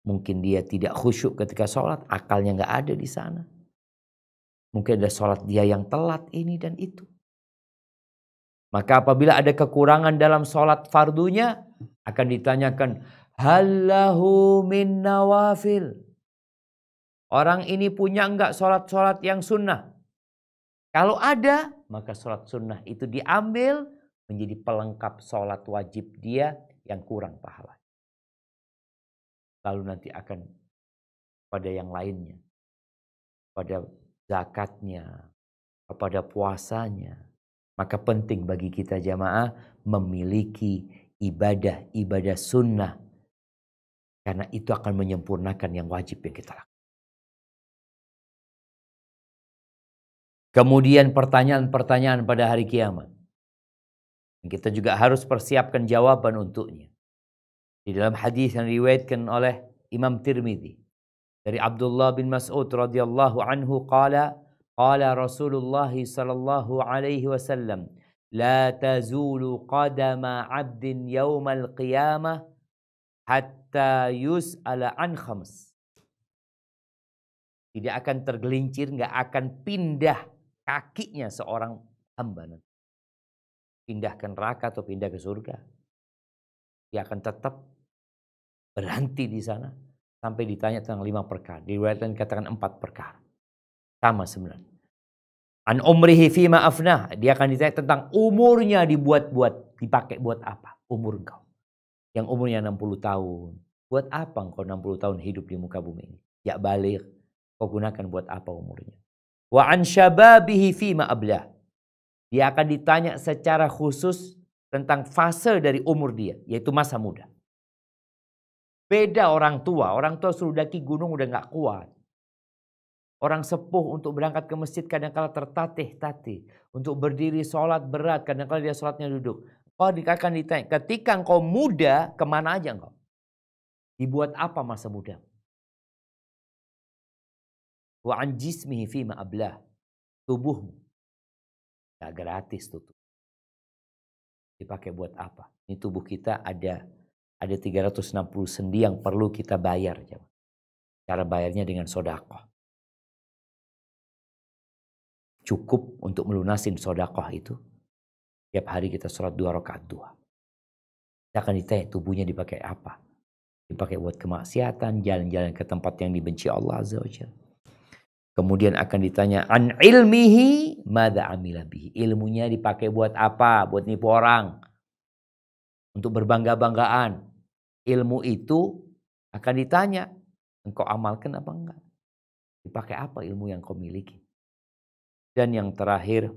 Speaker 2: Mungkin dia tidak khusyuk ketika sholat, akalnya nggak ada di sana. Mungkin ada sholat dia yang telat ini dan itu. Maka apabila ada kekurangan dalam sholat fardunya, akan ditanyakan, hallahu min nawafil. Orang ini punya enggak sholat-sholat yang sunnah? Kalau ada, maka sholat sunnah itu diambil menjadi pelengkap sholat wajib dia yang kurang pahala. Lalu nanti akan pada yang lainnya. Pada zakatnya. Kepada puasanya. Maka penting bagi kita jamaah memiliki ibadah-ibadah sunnah. Karena itu akan menyempurnakan yang wajib yang kita lakukan. Kemudian pertanyaan-pertanyaan pada hari kiamat. Kita juga harus persiapkan jawaban untuknya. Di dalam hadis yang diriwayatkan oleh Imam Tirmidzi dari Abdullah bin Mas'ud radhiyallahu anhu qala Rasulullah sallallahu alaihi wasallam la tazulu qadama 'abdin yaumal qiyamah hatta yus'ala an khams. Tidak akan tergelincir, enggak akan pindah kakinya seorang hamba. Pindah ke neraka atau pindah ke surga. Dia akan tetap berhenti di sana sampai ditanya tentang 5 perkara. Diriwayatkan katakan 4 perkara. Sama sebenarnya. An umrihi fima afnah. Dia akan ditanya tentang umurnya dibuat-buat. Dipakai buat apa? Umur engkau. Yang umurnya 60 tahun. Buat apa engkau 60 tahun hidup di muka bumi ini? Ya balik. Kau gunakan buat apa umurnya? Wa an syababihi fima ablah. Dia akan ditanya secara khusus tentang fase dari umur dia, yaitu masa muda. Beda orang tua suruh daki gunung udah gak kuat. Orang sepuh untuk berangkat ke masjid kadang-kala tertatih-tatih. Untuk berdiri sholat berat, kadang-kala dia sholatnya duduk. Kau akan ditanya, ketika engkau muda, kemana aja engkau? Dibuat apa masa muda? Wa an jismihi fima ablah. Tubuhmu. Gak gratis tuh. Dipakai buat apa? Ini tubuh kita ada Ada 360 sendi yang perlu kita bayar. Cara bayarnya dengan sedekah. Cukup untuk melunasin sedekah itu. Tiap hari kita sholat 2 rakaat duha. Kita akan ditanya tubuhnya dipakai apa. Dipakai buat kemaksiatan, jalan-jalan ke tempat yang dibenci Allah Azza wa Jalla. Kemudian akan ditanya an ilmihi madza amila bihi. Ilmunya dipakai buat apa? Buat nipu orang. Untuk berbangga-banggaan. Ilmu itu akan ditanya, engkau amalkan apa enggak? Dipakai apa ilmu yang kau miliki? Dan yang terakhir,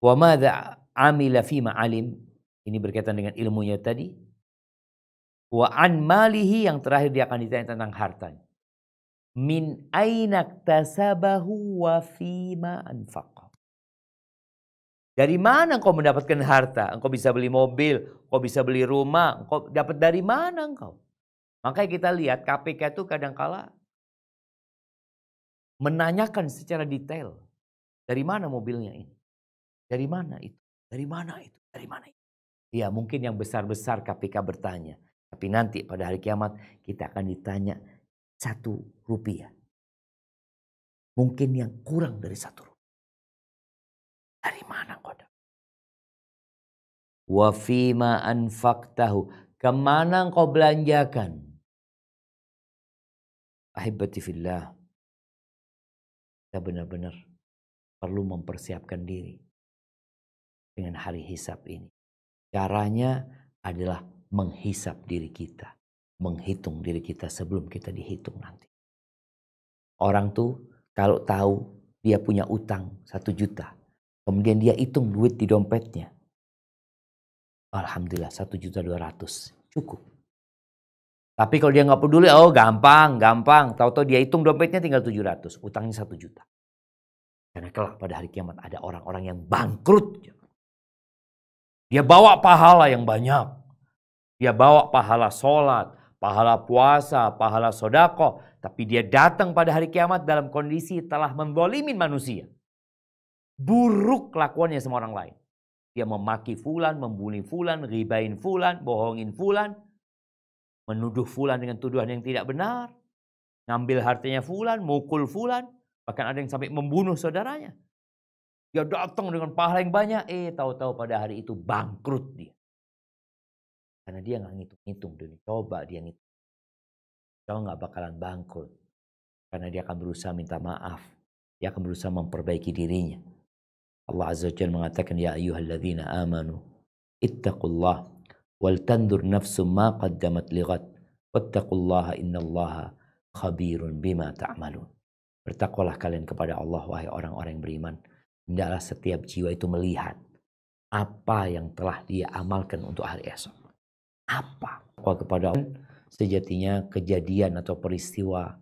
Speaker 2: wa madza amila fima alim. Ini berkaitan dengan ilmunya tadi. Wa an malihi, yang terakhir dia akan ditanya tentang hartanya. Min aina iktasabahu wa fima anfaqa. Dari mana engkau mendapatkan harta? Engkau bisa beli mobil, engkau bisa beli rumah, engkau dapat dari mana engkau? Makanya kita lihat KPK itu kadangkala menanyakan secara detail. Dari mana mobilnya ini? Dari mana itu? Dari mana itu? Dari mana itu? Ya mungkin yang besar-besar KPK bertanya. Tapi nanti pada hari kiamat kita akan ditanya 1 rupiah. Mungkin yang kurang dari 1 rupiah. Dari mana kau dapat? Wa fima anfaqtahu. Kemana engkau belanjakan? Ahibati fillah. Kita benar-benar perlu mempersiapkan diri dengan hari hisab ini. Caranya adalah menghisab diri kita. Menghitung diri kita sebelum kita dihitung nanti. Orang tuh kalau tahu dia punya utang 1 juta. Kemudian dia hitung duit di dompetnya. Alhamdulillah 1.200.000. Cukup. Tapi kalau dia nggak peduli, oh gampang. Tahu-tahu dia hitung dompetnya tinggal 700. Utangnya 1 juta. Karena kelak pada hari kiamat ada orang-orang yang bangkrut. Dia bawa pahala yang banyak. Dia bawa pahala sholat, pahala puasa, pahala sedekah. Tapi dia datang pada hari kiamat dalam kondisi telah menzalimin manusia. Buruk kelakuannya sama orang lain. Dia memaki fulan, membuli fulan, ribain fulan, bohongin fulan. Menuduh fulan dengan tuduhan yang tidak benar. Ngambil hartanya fulan, mukul fulan. Bahkan ada yang sampai membunuh saudaranya. Dia datang dengan pahala yang banyak. Tahu-tahu pada hari itu bangkrut dia. Karena dia nggak ngitung-ngitung dulu. Coba dia ngitung. Kau nggak bakalan bangkrut. Karena dia akan berusaha minta maaf. Dia akan berusaha memperbaiki dirinya. Allah Azza wa Jalla mengatakan, ya ayyuhalladzina amanu ittaqullah wal tandur nafsum ma qaddamat lighad wattaqullaha innallaha khabirun bima ta'malun. Bertakwalah kalian kepada Allah, wahai orang-orang yang beriman. Hendaklah setiap jiwa itu melihat apa yang telah dia amalkan untuk hari esok. Apa? Kepada Allah, sejatinya kejadian atau peristiwa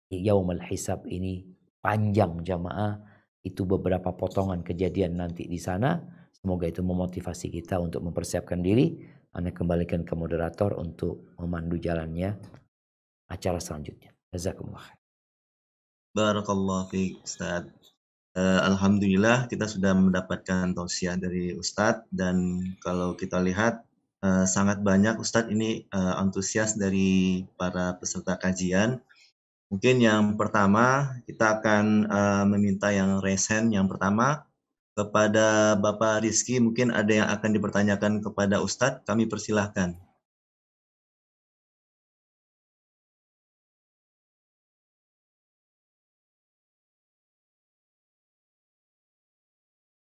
Speaker 2: yaumul hisab ini panjang jamaah. Itu beberapa potongan kejadian nanti di sana. Semoga itu memotivasi kita untuk mempersiapkan diri. Anda kembalikan ke moderator untuk memandu jalannya acara selanjutnya. Jazakumullah khair.
Speaker 4: Barakallahu fiik Ustaz. Alhamdulillah kita sudah mendapatkan tausiah dari Ustadz, dan kalau kita lihat sangat banyak Ustadz ini antusias dari para peserta kajian. Mungkin yang pertama kita akan meminta yang resen. Yang pertama kepada Bapak Rizky, mungkin ada yang akan dipertanyakan kepada Ustadz, kami persilahkan.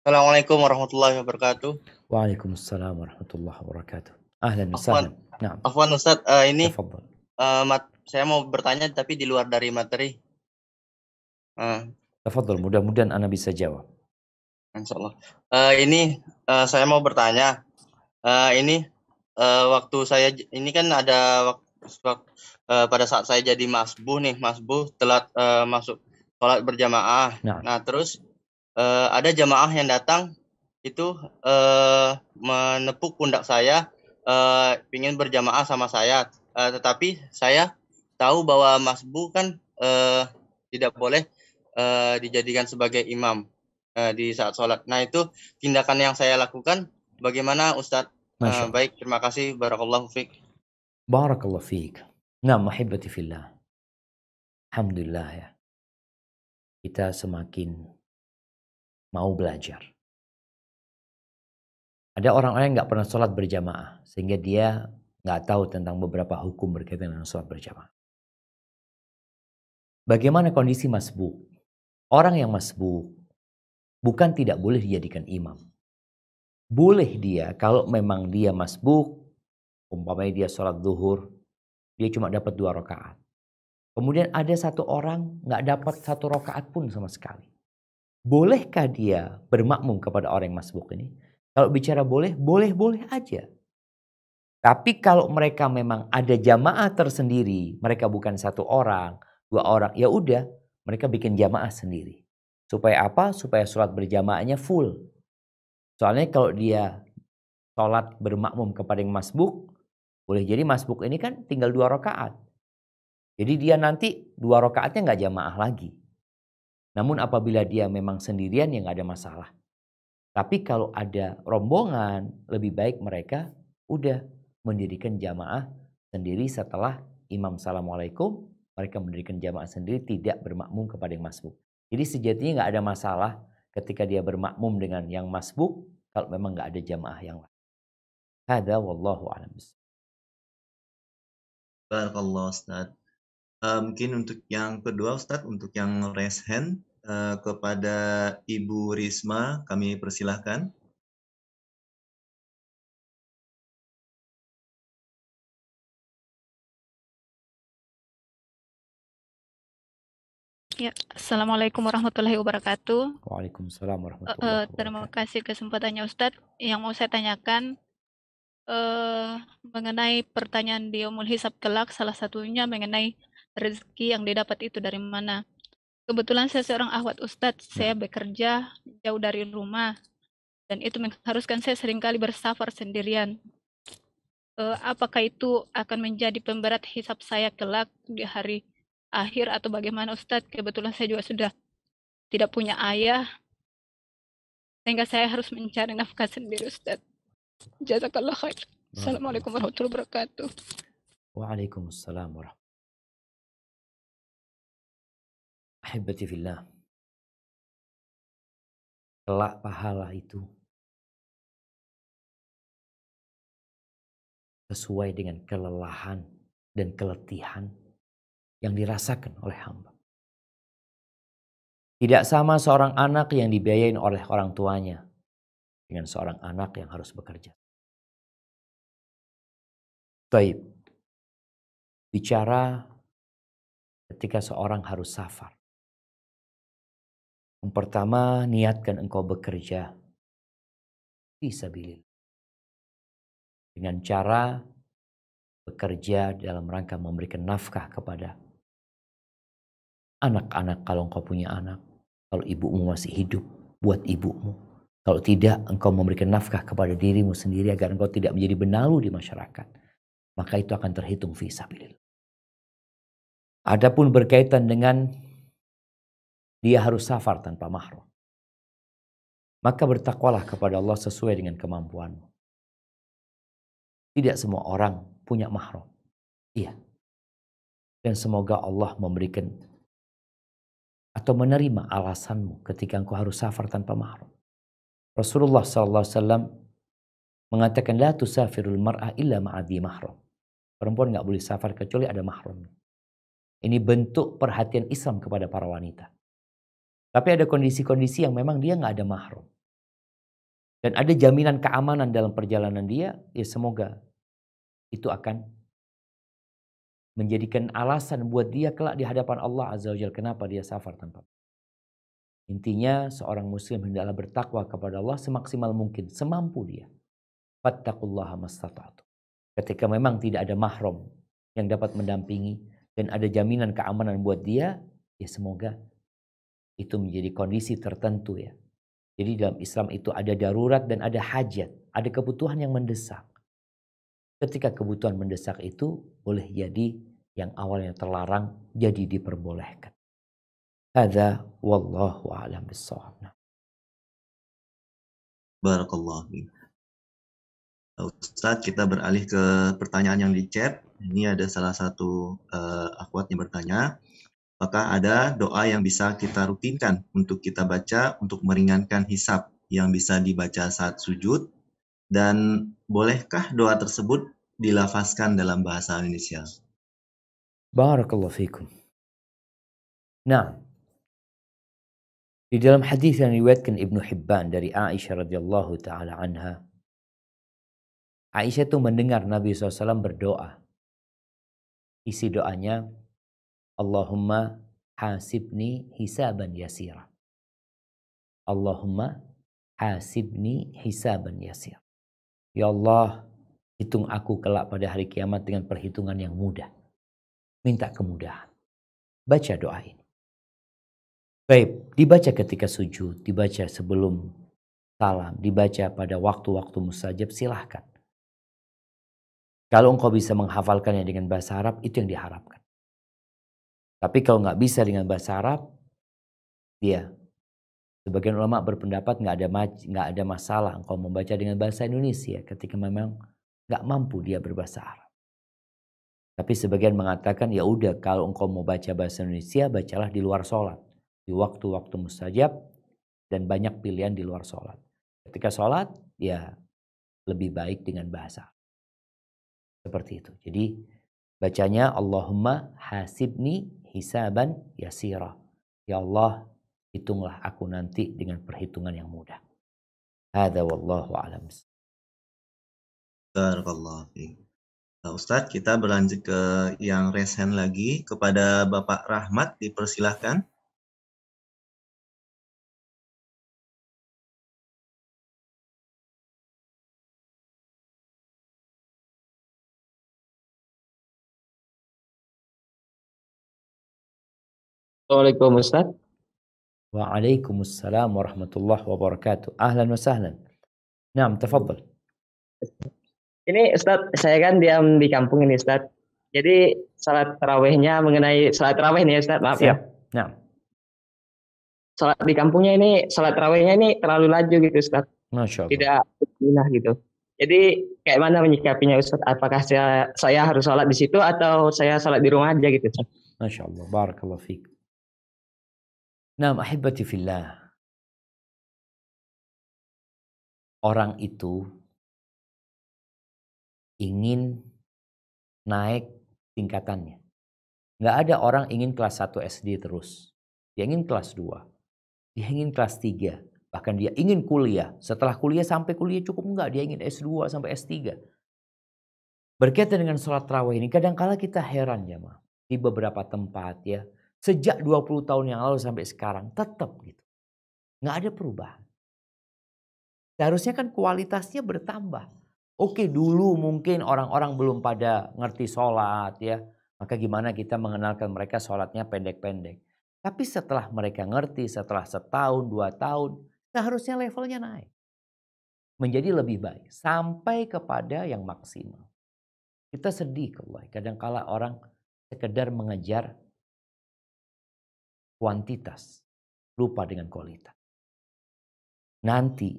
Speaker 5: Assalamualaikum warahmatullahi wabarakatuh.
Speaker 2: Waalaikumsalam warahmatullahi wabarakatuh. Ahlan wa sahlan. Naam.
Speaker 5: Afwan Ustadz, ini
Speaker 2: Tafadhal.
Speaker 5: saya mau bertanya tapi di luar dari materi.
Speaker 2: Tafadhal, mudah-mudahan Anda bisa jawab.
Speaker 5: Insyaallah. Ini saya mau bertanya. Waktu saya ini kan ada pada saat saya jadi masbuh telat masuk sholat berjamaah. Nah terus ada jamaah yang datang itu menepuk pundak saya, ingin berjamaah sama saya, tetapi saya tahu bahwa masbuh kan tidak boleh dijadikan sebagai imam di saat sholat. Nah itu tindakan yang saya lakukan, bagaimana Ustadz? Baik, terima kasih. Barakallahu fiik.
Speaker 2: Barakallahu fiik. Nah, mahibati fillah. Alhamdulillah ya. Kita semakin mau belajar. Ada orang-orang yang nggak pernah sholat berjamaah, sehingga dia nggak tahu tentang beberapa hukum berkaitan dengan sholat berjamaah. Bagaimana kondisi masbuk? Orang yang masbuk bukan tidak boleh dijadikan imam. Boleh dia kalau memang dia masbuk, umpamanya dia sholat zuhur, dia cuma dapat 2 rakaat. Kemudian ada satu orang nggak dapat 1 rakaat pun sama sekali. Bolehkah dia bermakmum kepada orang yang masbuk ini? Kalau bicara boleh, boleh-boleh aja. Tapi kalau mereka memang ada jamaah tersendiri, mereka bukan 1 orang, 2 orang, ya udah mereka bikin jamaah sendiri. Supaya apa? Supaya sholat berjamaahnya full. Soalnya kalau dia sholat bermakmum kepada yang masbuk, boleh jadi masbuk ini kan tinggal 2 rakaat. Jadi dia nanti 2 rakaatnya nggak jamaah lagi. Namun apabila dia memang sendirian ya nggak ada masalah. Tapi kalau ada rombongan, lebih baik mereka udah mendirikan jamaah sendiri setelah imam assalamualaikum, mereka mendirikan jamaah sendiri tidak bermakmum kepada yang masbuk. Jadi sejatinya nggak ada masalah ketika dia bermakmum dengan yang masbuk kalau memang nggak ada jamaah yang lain. Hada wallahu a'lam.
Speaker 4: Barakallah Ustaz. Mungkin untuk yang kedua Ustaz, untuk yang raise hand kepada Ibu Risma kami persilahkan.
Speaker 6: Ya, Assalamualaikum warahmatullahi wabarakatuh.
Speaker 2: Waalaikumsalam warahmatullahi wabarakatuh.
Speaker 6: Terima kasih kesempatannya Ustadz. Yang mau saya tanyakan mengenai pertanyaan di Yaumul Hisab kelak, salah satunya mengenai rezeki yang didapat itu dari mana. Kebetulan saya seorang akhwat Ustadz, saya bekerja jauh dari rumah dan itu mengharuskan saya seringkali bersafar sendirian. Apakah itu akan menjadi pemberat hisab saya kelak di hari akhir atau bagaimana Ustadz? Kebetulan saya juga sudah tidak punya ayah, sehingga saya harus mencari nafkah sendiri Ustadz. Jazakallah khair. Assalamualaikum warahmatullahi wabarakatuh.
Speaker 2: Waalaikumsalam warahmatullahi wabarakatuh. Ahibati fillah. Kelak pahala itu sesuai dengan kelelahan dan keletihan yang dirasakan oleh hamba. Tidak sama seorang anak yang dibiayain oleh orang tuanya dengan seorang anak yang harus bekerja. Baik. Bicara ketika seorang harus safar. Yang pertama, niatkan engkau bekerja fisabilillah. Dengan cara bekerja dalam rangka memberikan nafkah kepada anak-anak kalau engkau punya anak. Kalau ibumu masih hidup, buat ibumu. Kalau tidak, engkau memberikan nafkah kepada dirimu sendiri agar engkau tidak menjadi benalu di masyarakat. Maka itu akan terhitung fisabilillah. Adapun berkaitan dengan dia harus safar tanpa mahram, maka bertakwalah kepada Allah sesuai dengan kemampuanmu. Tidak semua orang punya mahram. Iya. Dan semoga Allah memberikan atau menerima alasanmu ketika engkau harus safar tanpa mahram. Rasulullah SAW mengatakan la tusafirul mar'a illa ma'adhi mahram. Perempuan nggak boleh safar kecuali ada mahram. Ini bentuk perhatian Islam kepada para wanita. Tapi ada kondisi-kondisi yang memang dia nggak ada mahram. Dan ada jaminan keamanan dalam perjalanan dia, ya semoga itu akan menjadikan alasan buat dia kelak di hadapan Allah Azza wa Jalla kenapa dia safar tanpa. Intinya seorang muslim hendaklah bertakwa kepada Allah semaksimal mungkin, semampu dia. Fattaqullaha mastata'tum. Ketika memang tidak ada mahram yang dapat mendampingi dan ada jaminan keamanan buat dia, ya semoga itu menjadi kondisi tertentu ya. Jadi dalam Islam itu ada darurat dan ada hajat, ada kebutuhan yang mendesak. Ketika kebutuhan mendesak itu boleh jadi yang awalnya terlarang jadi diperbolehkan. Hadza wallahu a'lam bissawab.
Speaker 4: Barakallahu fiik. Ustadz, kita beralih ke pertanyaan yang di chat. Ini ada salah satu akhwat yang bertanya, apakah ada doa yang bisa kita rutinkan untuk kita baca untuk meringankan hisab yang bisa dibaca saat sujud? Dan bolehkah doa tersebut dilafazkan dalam bahasa Indonesia?
Speaker 2: Barakallahu fikum. Nah, di dalam hadis yang diriwayatkan Ibnu Hibban dari Aisyah radhiyallahu taala anha, Aisyah itu mendengar Nabi SAW berdoa. Isi doanya, Allahumma hasibni hisaban yasira. Allahumma hasibni hisaban yasira. Ya Allah, hitung aku kelak pada hari kiamat dengan perhitungan yang mudah. Minta kemudahan. Baca doa ini. Baik, dibaca ketika sujud, dibaca sebelum salam, dibaca pada waktu-waktu mustajab, silahkan. Kalau engkau bisa menghafalkannya dengan bahasa Arab, itu yang diharapkan. Tapi kalau nggak bisa dengan bahasa Arab, sebagian ulama berpendapat nggak ada masalah engkau membaca dengan bahasa Indonesia ketika memang nggak mampu dia berbahasa Arab. Tapi sebagian mengatakan ya udah kalau engkau mau baca bahasa Indonesia, bacalah di luar sholat, di waktu-waktu mustajab, dan banyak pilihan di luar sholat. Ketika sholat, ya lebih baik dengan bahasa Arab. Seperti itu. Jadi bacanya Allahumma hasibni hisaban yasira. Ya Allah, hitunglah aku nanti dengan perhitungan yang mudah. Hadza wallahu a'lam.
Speaker 4: Barakallahu fiik. Nah, Ustadz, kita berlanjut ke yang raise hand lagi. Kepada Bapak Rahmat, dipersilahkan.
Speaker 7: Assalamualaikum Ustaz.
Speaker 2: Waalaikumsalam warahmatullahi wabarakatuh. Ahlan wa sahlan. Naam, tafadhal.
Speaker 7: Ini Ustaz, saya kan diam di kampung ini Ustaz. Jadi salat tarawihnya mengenai salat tarawih nih Ustaz, maaf ya.
Speaker 2: Nah.
Speaker 7: Salat di kampungnya ini, salat tarawihnya ini terlalu laju gitu Ustaz.
Speaker 2: Masya Allah.
Speaker 7: Tidak benar gitu. Jadi kayak mana menyikapinya Ustaz? Apakah saya harus salat di situ atau saya salat di rumah aja gitu Ustaz?
Speaker 2: Masya Allah, barakallahu fiik. Nah, ahibati fillah. Orang itu ingin naik tingkatannya. Nggak ada orang ingin kelas 1 SD terus. Dia ingin kelas 2. Dia ingin kelas 3. Bahkan dia ingin kuliah. Setelah kuliah sampai kuliah cukup enggak. Dia ingin S2 sampai S3. Berkaitan dengan sholat tarawih ini, kadang-kala kita heran ya, Ma. Di beberapa tempat ya. Sejak 20 tahun yang lalu sampai sekarang tetap gitu. Nggak ada perubahan. Seharusnya kan kualitasnya bertambah. Oke, dulu mungkin orang-orang belum pada ngerti sholat ya. Maka gimana kita mengenalkan mereka sholatnya pendek-pendek. Tapi setelah mereka ngerti, setelah setahun, 2 tahun, seharusnya levelnya naik. Menjadi lebih baik. Sampai kepada yang maksimal. Kita sedih kalau kadang-kala orang sekedar mengejar kuantitas. Lupa dengan kualitas. Nanti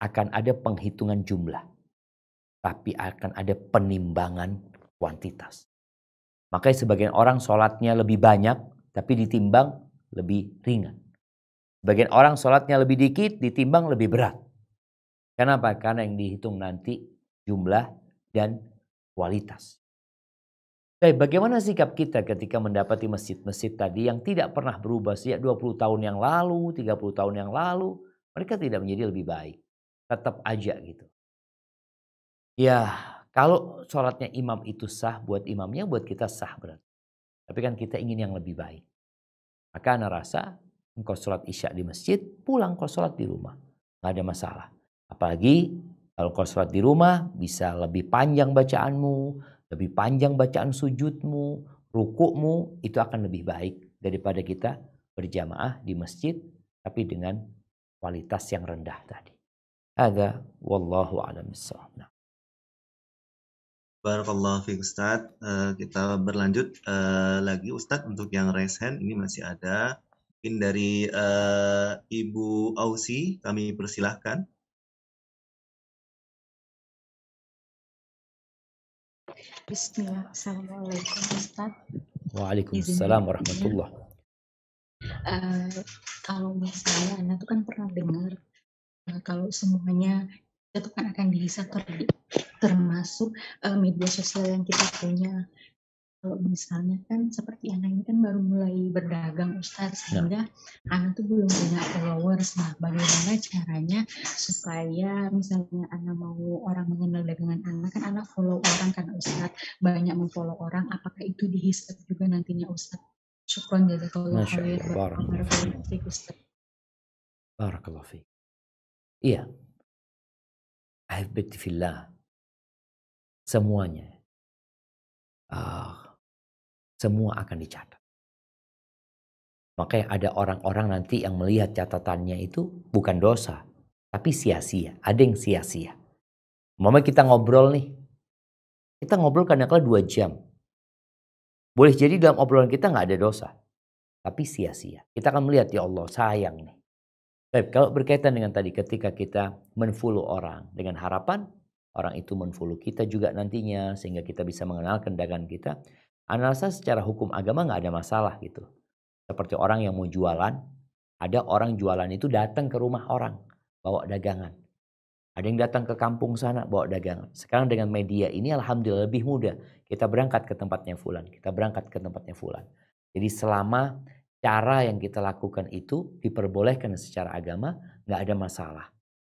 Speaker 2: akan ada penghitungan jumlah. Tapi akan ada penimbangan kuantitas. Makanya sebagian orang sholatnya lebih banyak, tapi ditimbang lebih ringan. Sebagian orang sholatnya lebih dikit, ditimbang lebih berat. Kenapa? Karena yang dihitung nanti jumlah dan kualitas. Tapi bagaimana sikap kita ketika mendapati masjid-masjid tadi yang tidak pernah berubah sejak 20 tahun yang lalu, 30 tahun yang lalu, mereka tidak menjadi lebih baik. Tetap aja gitu. Ya, kalau sholatnya imam itu sah buat imamnya, buat kita sah berarti. Tapi kan kita ingin yang lebih baik. Maka ana rasa engkau sholat isya di masjid, pulang kau sholat di rumah. Nggak ada masalah. Apalagi kalau kau sholat di rumah, bisa lebih panjang bacaanmu, lebih panjang bacaan sujudmu, rukukmu, itu akan lebih baik daripada kita berjamaah di masjid, tapi dengan kualitas yang rendah tadi. Ada wallahu a'lam bishawab.
Speaker 4: Barakallahu fiik Ustaz. Kita berlanjut lagi Ustaz untuk yang raise hand ini masih ada. Mungkin dari Ibu Ausi kami persilahkan.
Speaker 8: Bismillah. Assalamualaikum Ustaz.
Speaker 2: Waalaikumsalam warahmatullah.
Speaker 8: Kalau misalnya Anda tuh kan pernah dengar kalau semuanya itu kan akan dihisab termasuk media sosial yang kita punya. Kalau misalnya kan seperti Anda ini kan baru mulai berdagang Ustaz, sehingga Anda tuh belum punya followers. Nah, bagaimana caranya supaya misalnya Anda mau orang mengenal dagangan Anda, kan Anda follow orang kan Ustaz, banyak memfollow orang, apakah itu dihisab juga nantinya Ustaz? Syukran jazakallahu khair. Barakallahu fiik Ustaz.
Speaker 2: Barakallahu fiik. Iya. Ahibati fillah. Semuanya. Semua akan dicatat. Makanya ada orang-orang nanti yang melihat catatannya itu bukan dosa, tapi sia-sia. Ada yang sia-sia. Mama kita ngobrol nih. Kita ngobrol kadang-kadang 2 jam. Boleh jadi dalam obrolan kita nggak ada dosa. Tapi sia-sia. Kita akan melihat, ya Allah sayang nih. Baik, kalau berkaitan dengan tadi ketika kita men-follow orang dengan harapan orang itu men-follow kita juga nantinya sehingga kita bisa mengenalkan dagangan kita. Ana rasa secara hukum agama nggak ada masalah gitu. Seperti orang yang mau jualan, ada orang jualan itu datang ke rumah orang bawa dagangan. Ada yang datang ke kampung sana bawa dagangan. Sekarang dengan media ini alhamdulillah lebih mudah. Kita berangkat ke tempatnya fulan, kita berangkat ke tempatnya fulan. Jadi selama cara yang kita lakukan itu diperbolehkan secara agama, nggak ada masalah.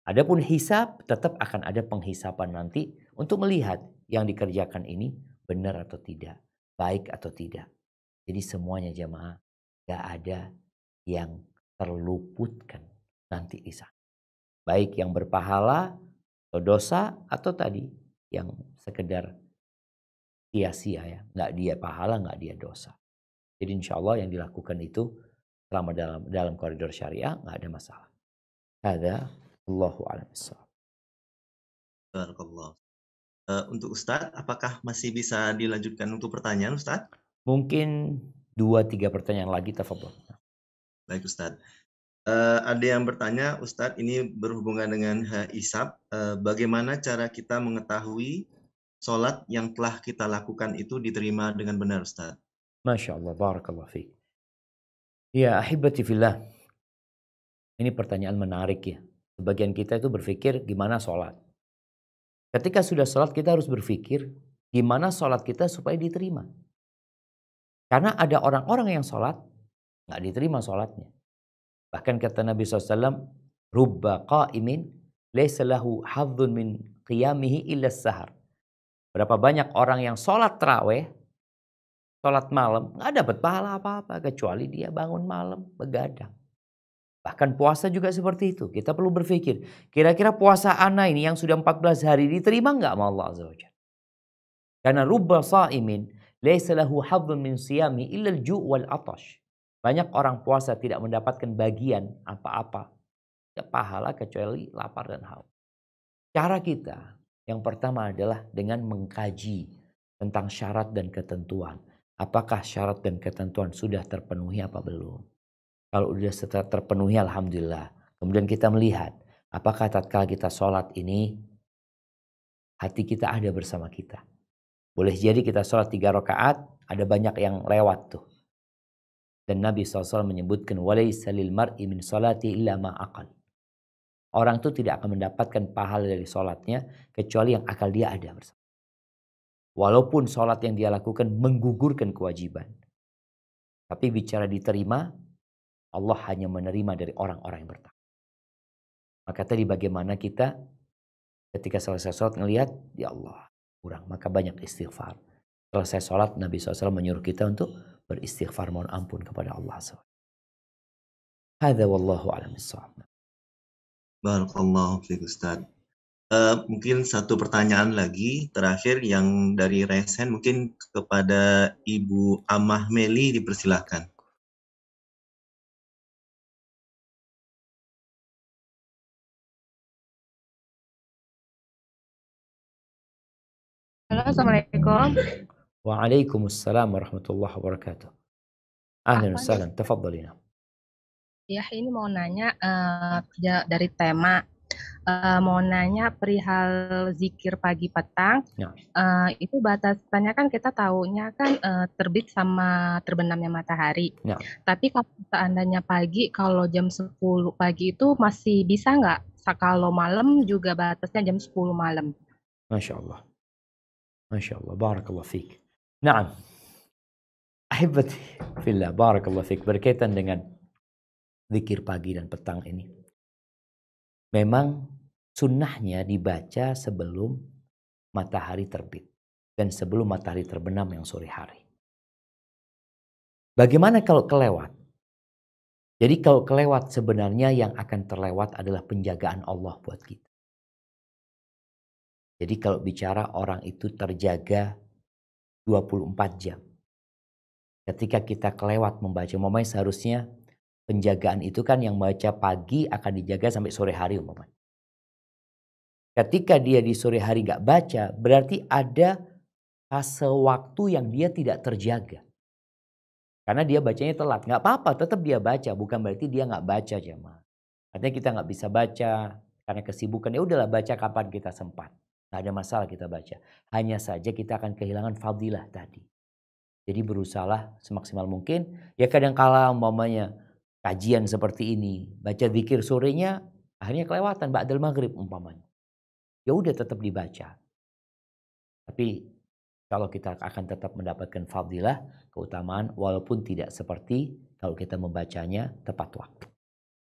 Speaker 2: Adapun hisab tetap akan ada penghisapan nanti untuk melihat yang dikerjakan ini benar atau tidak, baik atau tidak. Jadi semuanya jamaah, nggak ada yang terluputkan nanti di sana. Baik yang berpahala atau dosa atau tadi yang sekedar sia-sia ya, nggak dia pahala, nggak dia dosa. Jadi insya Allah yang dilakukan itu selama dalam koridor syariah nggak ada masalah. Ada Allahu a'lam bishawab.
Speaker 4: Barakallah. Untuk Ustadz, apakah masih bisa dilanjutkan untuk pertanyaan Ustadz?
Speaker 2: Mungkin 2-3 pertanyaan lagi, tafadhol.
Speaker 4: Baik Ustadz. Ada yang bertanya, Ustadz, ini berhubungan dengan hisab. Bagaimana cara kita mengetahui sholat yang telah kita lakukan itu diterima dengan benar, Ustadz?
Speaker 2: Masya Allah, barakallah fiik. Ya, ahibati fillah. Ini pertanyaan menarik ya. Sebagian kita itu berpikir gimana sholat. Ketika sudah sholat kita harus berpikir gimana sholat kita supaya diterima. Karena ada orang-orang yang sholat nggak diterima sholatnya. Bahkan kata Nabi SAW, Rubba qa'imin laysa lahu hadzun min qiyamihi illa sahar. Berapa banyak orang yang sholat tarawih, sholat malam, nggak dapat pahala apa-apa kecuali dia bangun malam begadang. Bahkan puasa juga seperti itu. Kita perlu berpikir, kira-kira puasa ana ini yang sudah 14 hari diterima nggak sama Allah Azza wa Jalla? Karena rubba sha'imin laysa lahu hadzun min siyami illa al-ju' wal 'atash. Banyak orang puasa tidak mendapatkan bagian apa-apa. Ya, pahala kecuali lapar dan haus. Cara kita yang pertama adalah dengan mengkaji tentang syarat dan ketentuan. Apakah syarat dan ketentuan sudah terpenuhi apa belum? Kalau sudah terpenuhi alhamdulillah. Kemudian kita melihat apakah tatkala kita sholat ini hati kita ada bersama kita. Boleh jadi kita sholat 3 rakaat, ada banyak yang lewat tuh. Dan Nabi SAW menyebutkan walaysa lil mar'i min salati illa ma aqal. Orang itu tidak akan mendapatkan pahala dari sholatnya kecuali yang akal dia ada bersama. Walaupun sholat yang dia lakukan menggugurkan kewajiban. Tapi bicara diterima, Allah hanya menerima dari orang-orang yang bertakwa. Maka tadi bagaimana kita ketika selesai sholat ngelihat, ya Allah kurang, maka banyak istighfar. Selesai sholat Nabi SAW menyuruh kita untuk beristighfar, mohon ampun kepada Allah SWT. Hadza wallahu a'lam bishawab.
Speaker 4: Barakallahu fiik Ustaz. Mungkin satu pertanyaan lagi terakhir yang dari Resen, mungkin kepada Ibu Amah Meli dipersilahkan.
Speaker 9: Halo, assalamualaikum.
Speaker 2: Waalaikumsalam warahmatullahi wabarakatuh. Ahlan wa sahlan, tafadhalina.
Speaker 9: Ya, ini mau nanya dari tema mau nanya perihal zikir pagi petang.
Speaker 2: Ya.
Speaker 9: Itu batasannya kan kita tahunya kan terbit sama terbenamnya matahari.
Speaker 2: Ya.
Speaker 9: Tapi kalau seandainya pagi, kalau jam 10 pagi itu masih bisa nggak? Kalau malam juga batasnya jam 10 malam.
Speaker 2: Masya Allah. Masya Allah. Barakallah fiqh. Naam. Ahibati fillah. Barakallah fiqh. Berkaitan dengan zikir pagi dan petang ini. Memang sunnahnya dibaca sebelum matahari terbit. Dan sebelum matahari terbenam yang sore hari. Bagaimana kalau kelewat? Jadi kalau kelewat sebenarnya yang akan terlewat adalah penjagaan Allah buat kita. Jadi kalau bicara orang itu terjaga 24 jam. Ketika kita kelewat membaca, umpamanya seharusnya penjagaan itu kan yang baca pagi akan dijaga sampai sore hari umpamanya. Ketika dia di sore hari gak baca, berarti ada fase waktu yang dia tidak terjaga. Karena dia bacanya telat. Gak apa-apa, tetap dia baca. Bukan berarti dia gak baca, jemaah. Artinya kita gak bisa baca karena kesibukan. Ya udahlah, baca kapan kita sempat. Gak ada masalah kita baca. Hanya saja kita akan kehilangan fadilah tadi. Jadi berusahalah semaksimal mungkin. Ya kadang kala umpamanya kajian seperti ini. Baca zikir sorenya akhirnya kelewatan. Ba'dal maghrib umpamanya. Ya udah tetap dibaca. Tapi kalau kita akan tetap mendapatkan fadilah, keutamaan walaupun tidak seperti kalau kita membacanya tepat waktu.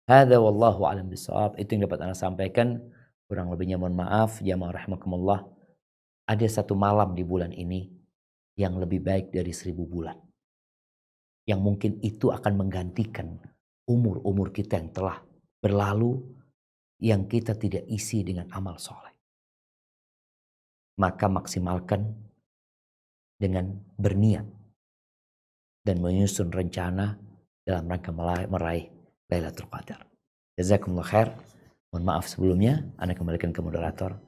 Speaker 2: Hadza wallahu a'lam bishawab. Itu yang dapat Anda sampaikan. Kurang lebihnya mohon maaf, jamaah rahimakumullah. Ada satu malam di bulan ini yang lebih baik dari 1000 bulan. Yang mungkin itu akan menggantikan umur-umur kita yang telah berlalu, yang kita tidak isi dengan amal soleh. Maka maksimalkan dengan berniat dan menyusun rencana dalam rangka meraih Lailatul Qadar. Jazakumullah khair. Mohon maaf sebelumnya, Anda kembalikan ke moderator.